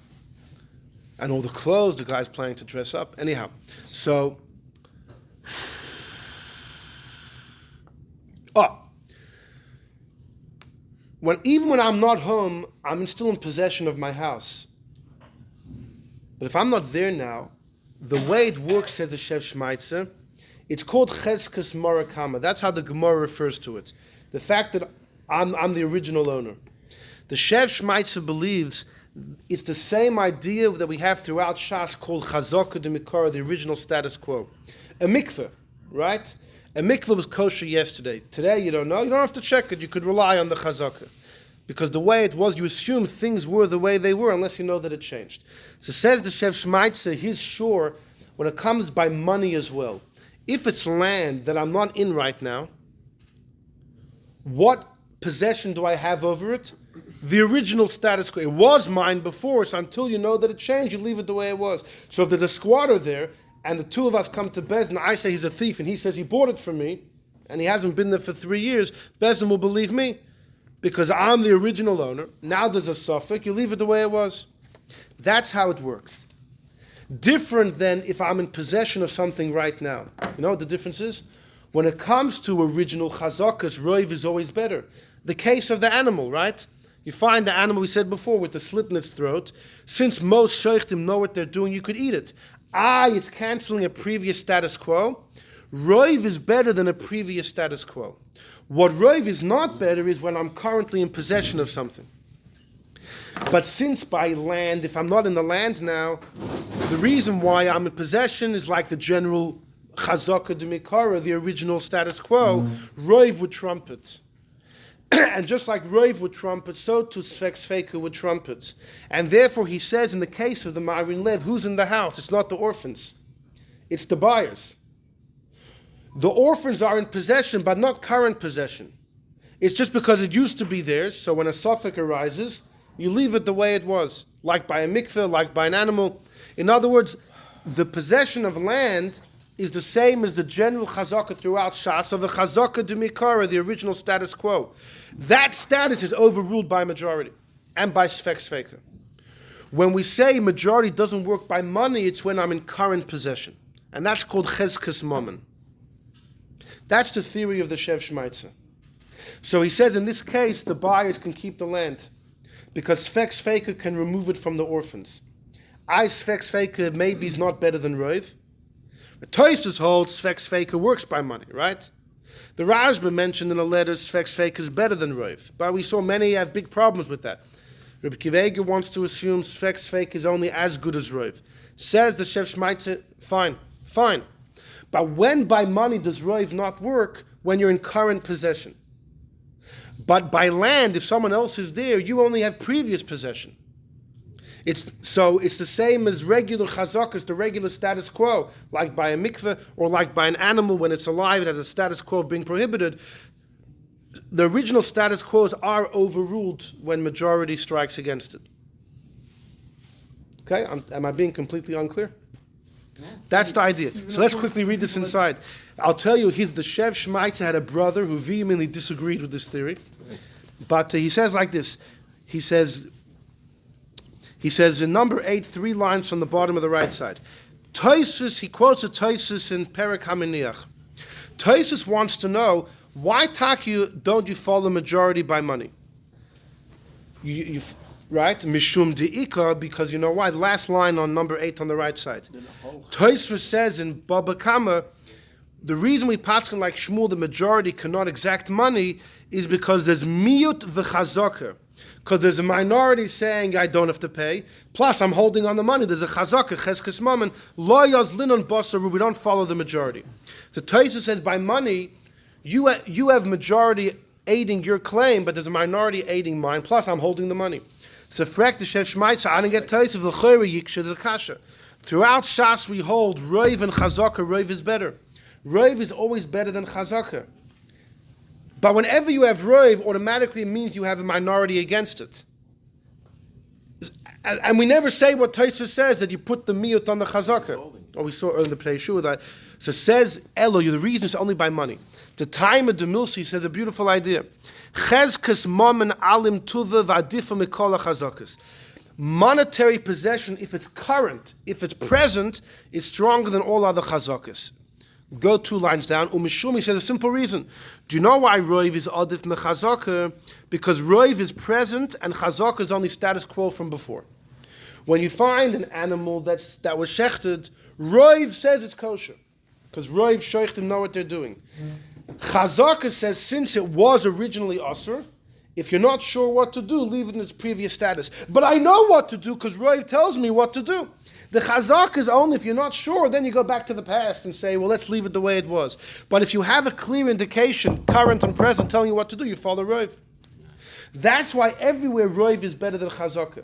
and all the clothes the guy's planning to dress up. Anyhow, so. Even when I'm not home, I'm still in possession of my house. But if I'm not there now, the way it works, says the Shev Shmatsa, it's called cheskes marakama. That's how the Gemara refers to it. The fact that I'm the original owner. The Shev Shmatsa believes it's the same idea that we have throughout Shas called chazaka de mikara, the original status quo. A mikveh, right? A mikveh was kosher yesterday. Today you don't know. You don't have to check it. You could rely on the chazaka. Because the way it was, you assume things were the way they were unless you know that it changed. So says the Shev Shmatsa, he's sure when it comes by money as well. If it's land that I'm not in right now, what possession do I have over it? The original status quo. It was mine before, so until you know that it changed, you leave it the way it was. So if there's a squatter there, and the two of us come to Bezdin, I say he's a thief, and he says he bought it from me, and he hasn't been there for 3 years, Bezdin will believe me, because I'm the original owner. Now there's a suffix, you leave it the way it was. That's how it works. Different than if I'm in possession of something right now. You know what the difference is? When it comes to original chazakas, Roiv is always better. The case of the animal, right? You find the animal, we said before, with the slit in its throat. Since most sheikhtim know what they're doing, you could eat it. It's canceling a previous status quo. Roiv is better than a previous status quo. What Roiv is not better is when I'm currently in possession of something. But since by land, if I'm not in the land now, the reason why I'm in possession is like the general chazaka de mikara, the original status quo, Roiv would trumpet. And just like Roiv would trumpet, so too Sfek Sfeka would trumpet. And therefore he says in the case of the Mahari and Leib, who's in the house? It's not the orphans. It's the buyers. The orphans are in possession, but not current possession. It's just because it used to be theirs, so when a suffix arises, you leave it the way it was, like by a mikveh, like by an animal. In other words, the possession of land is the same as the general chazaka throughout Shas of the chazaka de mikara, the original status quo. That status is overruled by majority and by Sfek Sfeka. When we say majority doesn't work by money, it's when I'm in current possession. And that's called cheskes mammon. That's the theory of the Shev Shmatsa. So he says in this case, the buyers can keep the land because Sfek Sfeka can remove it from the orphans. Sfek Sfeka maybe is not better than Roiv. Tosfos holds Sfek Sfeka works by money, right? The Rashba mentioned in a letter Sfek Sfeka is better than Roiv, but we saw many have big problems with that. Rabbi Eiger wants to assume Sfek Sfeka is only as good as Roiv. Says the Shev Shmatsa, fine. But when by money does Roiv not work? When you're in current possession. But by land, if someone else is there, you only have previous possession. It's the same as regular chazakas, the regular status quo, like by a mikveh or like by an animal when it's alive, it has a status quo of being prohibited. The original status quos are overruled when majority strikes against it. Okay, am I being completely unclear? That's the idea. So let's quickly read this inside. I'll tell you, the Shev Shmatsa had a brother who vehemently disagreed with this theory. But he says like this. He says in number 8, 3 lines from the bottom of the right side. Tosfos, he quotes a Tosfos in Perek HaMiniach. Tosfos wants to know, why don't you follow majority by money? right? Mishum de'ika, because you know why? The last line on number 8 on the right side. Tosfos says in Baba Kama, the reason we paskin like Shmuel, the majority cannot exact money, is because there's miyut v'chazaka. Because there's a minority saying I don't have to pay, plus I'm holding on the money. There's a chazaka, cheskes mammon, lo yazlin on basaru, we don't follow the majority. So Tosfos says by money, you have majority aiding your claim, but there's a minority aiding mine, plus I'm holding the money. So frek the Shev Shmatsa, I didn't get Tosfos, the chayre yiksha, the kasha. Throughout Shas we hold, Roiv and chazaka, Roiv is better. Roiv is always better than chazaka. But whenever you have Roiv, automatically it means you have a minority against it. And we never say what Tosfos says, that you put the miyut on the chazaka. Or we saw earlier in the Pnei Yeshua that. So says Elo, the reason is only by money. The time of Demilsi said a beautiful idea. Chezkes mammon alim tuva v'adifa mikol chazakas. Monetary possession, if it's current, if it's present, is stronger than all other chazakas. Go 2 lines down. Umishumi says a simple reason. Do you know why Roiv is adif mechazaka? Because Roiv is present and chazaka is only status quo from before. When you find an animal that was shechted, Roiv says it's kosher. Because Roiv shechtim know what they're doing. Chazaka says since it was originally asur, if you're not sure what to do, leave it in its previous status. But I know what to do because Roiv tells me what to do. The chazak is only if you're not sure, then you go back to the past and say, well, let's leave it the way it was. But if you have a clear indication, current and present, telling you what to do, you follow Roiv. That's why everywhere Roiv is better than chazaka.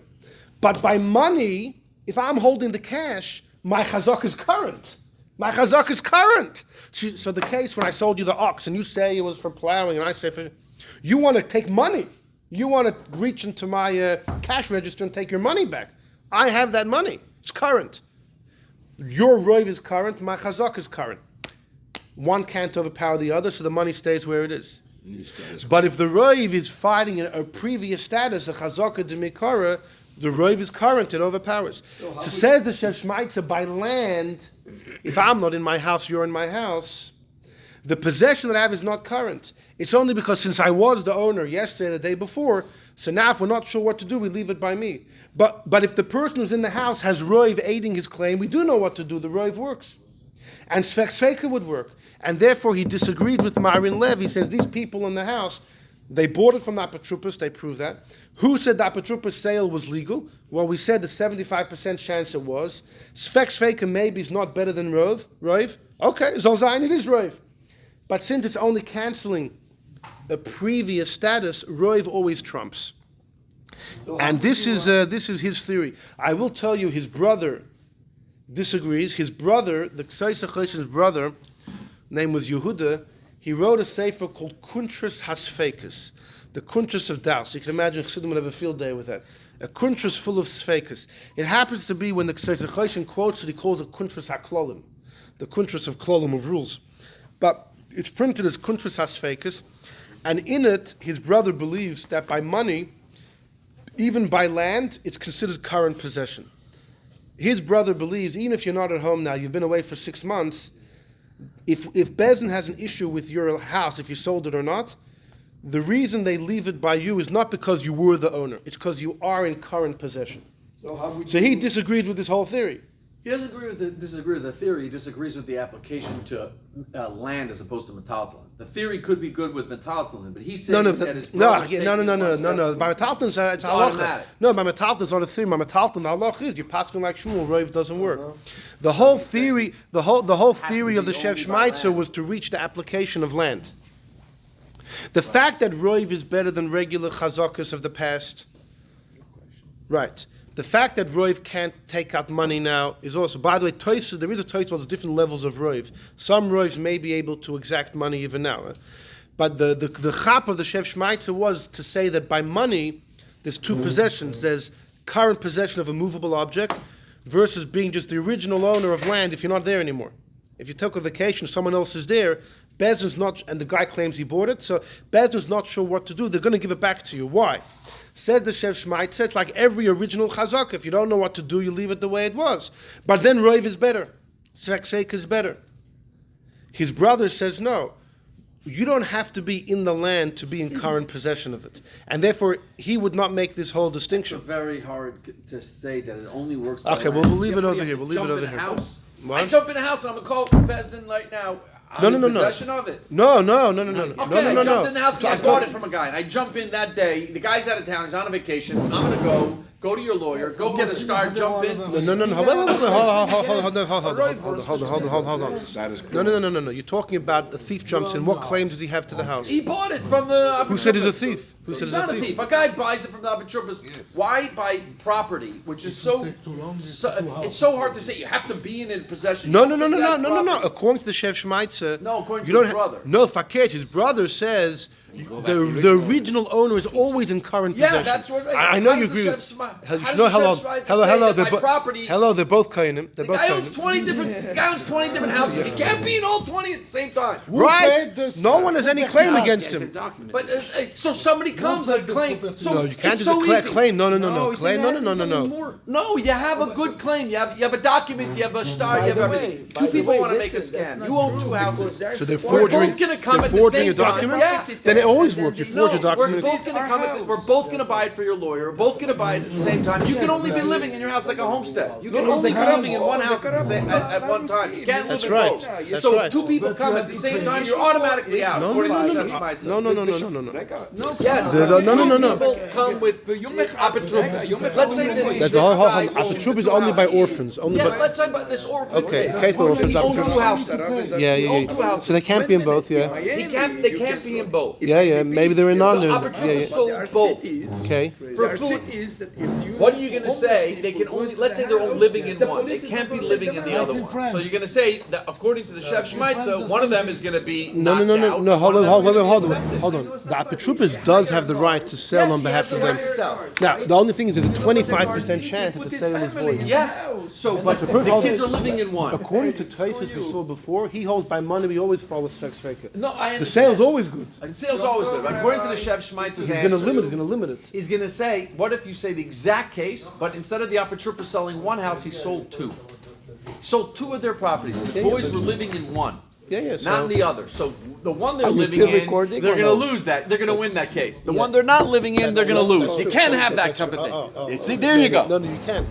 But by money, if I'm holding the cash, my chazak is current. My chazak is current. So the case when I sold you the ox and you say it was for plowing and I say for... You want to take money. You want to reach into my cash register and take your money back. I have that money. It's current. Your Roiv is current, my chazak is current. One can't overpower the other, so the money stays where it is. But if the Roiv is fighting a previous status, a chazaka demikara, the Roiv is current, it overpowers. So says the Shev Shmatsa, by land, if I'm not in my house, you're in my house, the possession that I have is not current. It's only because since I was the owner yesterday, the day before, so now if we're not sure what to do, we leave it by me. But if the person who's in the house has Roiv aiding his claim, we do know what to do. The Roiv works. And Sfek Sfeka would work. And therefore he disagrees with Mahari and Leib. He says these people in the house, they bought it from the Apotropos, they prove that. Who said the Apotropos sale was legal? Well, we said the 75% chance it was. Sfek Sfeka maybe is not better than Roiv. Okay, Zolzayin, it is Roiv. But since it's only canceling a previous status, Roiv always trumps. So and this is his theory. I will tell you, his brother disagrees. His brother, the Ktzos Hachoshen's brother, name was Yehuda, he wrote a sefer called Ktzos Hasfekas, the Ktzos of Daus. You can imagine Chassidim would have a field day with that. A Ktzos full of Sfekas. It happens to be when the Ktzos Hachoshen quotes it, he calls it Ktzos HaKlolim, the Ktzos of Klolim, of rules. But it's printed as Ktzos Hasfekas, and in it, his brother believes that by money, even by land, it's considered current possession. His brother believes, even if you're not at home now, you've been away for 6 months, if Bezin has an issue with your house, if you sold it or not, the reason they leave it by you is not because you were the owner, it's because you are in current possession. So he disagrees with this whole theory. He doesn't disagree with the theory. He disagrees with the application to land as opposed to metaltalin. The theory could be good with metaltalin, but he's saying that his no. brother's By metaltalin, it's halacha. automatic. No, by metaltalin, it's not a theory. By metaltalin, the halacha is you're passing like Shmuel. Roiv doesn't work. The whole theory, the whole theory of the Shev Shmatsa was to reach the application of land. The fact that Roiv is better than regular chazakas of the past, right? The fact that Roiv can't take out money now is also, by the way, Tosfos, there is a Tosfos, there's different levels of Roiv. Some Roivs may be able to exact money even now. But the chap of the Shev Shmatsa was to say that by money, there's two possessions. There's current possession of a movable object versus being just the original owner of land if you're not there anymore. If you took a vacation, someone else is there, Bezin's not, and the guy claims he bought it, so Bezin's not sure what to do. They're going to give it back to you. Why? Says the Shev Shmatsa, it's like every original chazaka. If you don't know what to do, you leave it the way it was. But then Roiv is better. Sfek Sfeka is better. His brother says no. you don't have to be in the land to be in current possession of it. And therefore, he would not make this whole It's distinction. very hard to say that it only works. Okay, by we'll land. leave it over here. We'll leave it Jump over in a here. house. What? I jump in a house and I'm gonna call Bezdin right now. No, I'm no, in no, no. possession of it. No. Okay, No, I jumped in the house and I bought it from a guy, and I jump in that day. The guy's out of town. He's on a vacation. I'm gonna go to your lawyer, go get a star, jump in. No. Hold on. No. You're talking about the thief jumps in. What claim does he have to the house? He bought it from the. Who said he's a thief? Who said He's he's not a thief? A guy buys it from the Abitrupas. Why buy property, which is so it's so hard to say. You have to be in possession. No. You don't possess property. According to the Shev Shmatsa, No, according you to don't his brother. No, Faket, his brother says the original owner is always in current Yeah, possession. that's what. I know how you does agree. the with- Shev Shma- Hell, how does no, the hello, Shev Shmatsa hello, say hello. that my property. Hello, they're both Kainim. They're The both guy owns Kainim. 20 different. The guy owns 20 different houses. He can't be in all 20 at the same time. Right? No one has any claim against him. But so somebody comes and claims. So No, you can't it's just so declare easy. claim. No. he's Claim. saying No. No, you have a good claim. You have a document. You have a star. You have everything. Two people want to make a scam. You own two houses. So they're We're forging. both gonna come They're at the forging same a document. time. Yeah. Then it always works. You forge a We're document. both gonna come. We're both gonna buy it for your lawyer. We're both gonna buy it at the same time. You can only be living in your house like a homestead. You can only be living in one house at one time. You can't live That's in right. both. That's So right. if two people come at the same time, you're automatically out. according to Shev Shmatsa. No. Yes. No. Two people come with apotropos. Let's say this. That's this all. guy Apotropos is owns only two by houses. orphans. Only Yeah, by. let's say about this orphan. Okay, Kate orphans. He owns two Apotropos. houses. Yeah. So they can't be in both. Yeah. They can't be in both. Yeah. Maybe they're in none. The Yeah. apotropos sold both. Okay. For food. What are you going to say? They can only, let's say they're all living in one. They can't be living in the other one. So you're going to say that according to the Shev Shmatsa, one of them is going to be No. Hold on. The Apotropos does have the right to sell on behalf of them. Now, the only thing is, there's a 25% chance that the sale is void. Yes. So, but the kids are living in one. According to Tosfos we saw before, he holds by money. We always follow Sfek Sfeka. No, I understand. The sale's always good. The sale's always good. But according to the Shev Shmatsa's He's going to limit it. he's going to say, what if you say the exact case, but instead of the apotropos selling one house, he sold two. He sold two of their properties. The boys were living in one. Yeah. Not in the other. So the one they're Are you living still in, recording they're or going to no? lose that. They're going to win that case. The one they're not living in, they're going to lose. You can't have that type of thing. You see, there you go. No, you can't.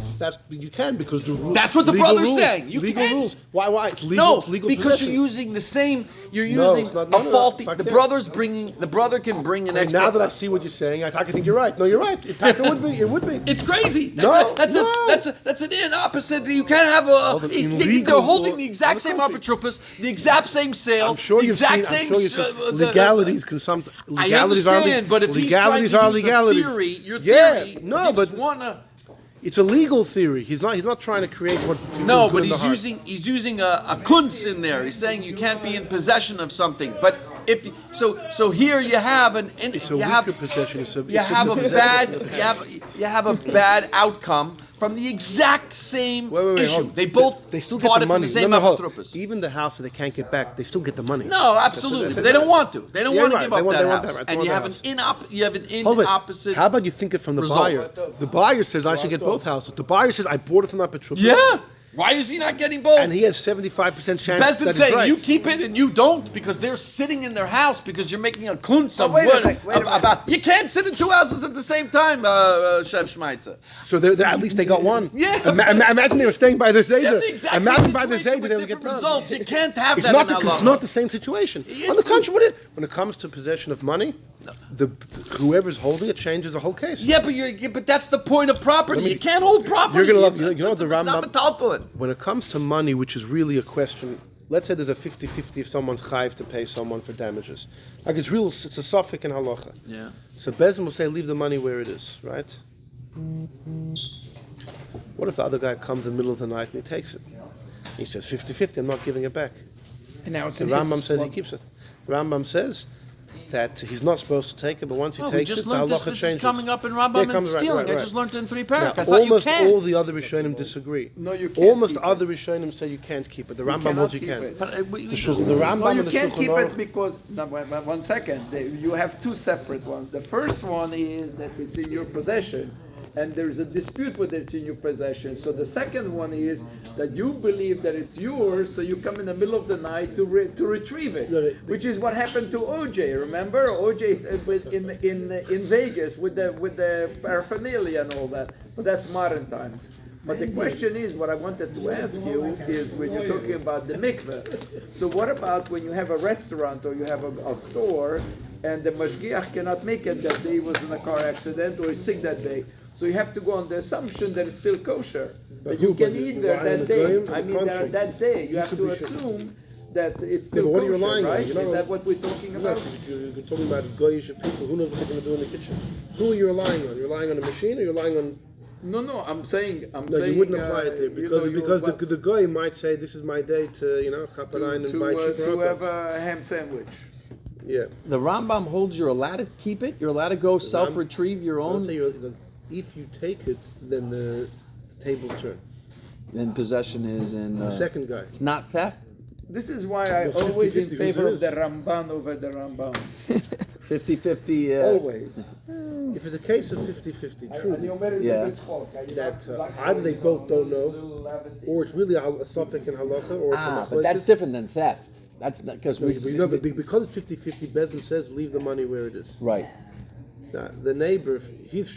You can because the rules. That's what the legal brother's rules, saying. You legal can't. rules. Why? It's legal. No, it's legal because possession. you're using the same. You're No, using it's not- a no, faulty. fuck The it. brother can bring an extra. Now that I see what you're saying, I think you're right. No, you're right. It would be. It would be. It's crazy. No, That's an opposite. You can't have the illegal they're holding law- the exact the same country. apotropos, the exact same sale, I'm sure the you've exact seen. same. I'm sure you've seen. Legalities can some. I Legalities understand, but if he's trying legalities to are use legalities. your Yeah, theory, no, you but just wanna. it's a legal theory. He's not trying to create what. Feels No, good but in the heart. he's using a kunz in there. He's saying you can't be in possession of something. But if so here you have It's a you weaker have possession. you have a bad outcome from the exact same Wait, issue. hold on. They both They still get bought the it money. from the same hold. apotropos. Even the house that they can't get back, they still get the money. No, absolutely. But they don't want to. They don't Yeah, want to right. give They up want- that they want house. that right. They And want you that have house. you have an Hold it. opposite. How about you think it from the result. buyer? The buyer says I should get both houses. The buyer says I bought it from that Petropoulos. Yeah. Why is he not getting both? And he has 75% chance Besdin that he's saying right. you keep it and you don't because they're sitting in their house because you're making a kunz of wait a what sec, wait a minute. about you can't sit in two houses at the same time, Shev Shmatsa. So at least they got one. Yeah. Imagine they were staying by their Zayda. You have the exact Imagine same by their situation Zayda with they would get different done. results. You can't have It's that not in the, it's Allah. not the same situation. On the contrary, when it comes to possession of money, whoever's holding it changes the whole case. Yeah, but that's the point of property. You can't hold property. You're gonna love. It's- You know the it's not Rambam. metaltalin. When it comes to money, which is really a question, let's say there's a 50-50 if someone's chayiv to pay someone for damages. Like it's real, it's a suffix in halacha. Yeah. So Bezin will say, leave the money where it is, right? What if the other guy comes in the middle of the night and he takes it? He says 50-50, I'm not giving it back. And now it's The in Rambam his says he slot. keeps it. The Rambam says that he's not supposed to take it, but once he Oh, we takes just it, the learned this. halacha This changes. is coming up in Yeah, Rambam it and comes- right, stealing. right. I just learned it in 3 Now, paragraphs. I thought you almost can. all the other Rishonim disagree. No, you can't Almost keep it. other Rishonim say you can't keep it. The Rambam cannot holds you keep can. it. But, The Rambam No, you and the can't Shulchan keep Aruch. it because no, wait, 1 second. You have two separate ones. The first one is that it's in your possession, and there's a dispute whether it's in your possession. So the second one is that you believe that it's yours, so you come in the middle of the night to retrieve it, which is what happened to OJ. Remember OJ in Vegas with the paraphernalia and all that. But that's modern times. But the question is, what I wanted to ask you is, when you're talking about the mikveh, so what about when you have a restaurant or you have a store and the mashgiach cannot make it that day, he was in a car accident or he's sick that day, so you have to go on the assumption that it's still kosher, that you can eat there that day. I mean, that day you have to assume that it's still what are you kosher, relying on? right? You know, is that what we're talking about? You're talking about goyish people. Who knows what they're going to do in the kitchen? Who are you relying on? You're relying on a machine, or you're relying on? No, I'm saying. No, you wouldn't apply it there because the guy might say, "This is my day to chaperine and buy cheaper to have a ham sandwich." Yeah. The Rambam holds you're allowed to keep it. You're allowed to go self-retrieve your own. If you take it, then the tables turn. Then possession is in. The second guy. It's not theft. This is why I always in favor of the Ramban over the Rambam. 50-50. Always. If it's a case of 50-50, true. Yeah. That either they both don't know, or it's really a Sfek and halacha, or it's a but that's different than theft. That's not because because it's 50-50. Bezin says leave the money where it is. Right. Now, the neighbor, he's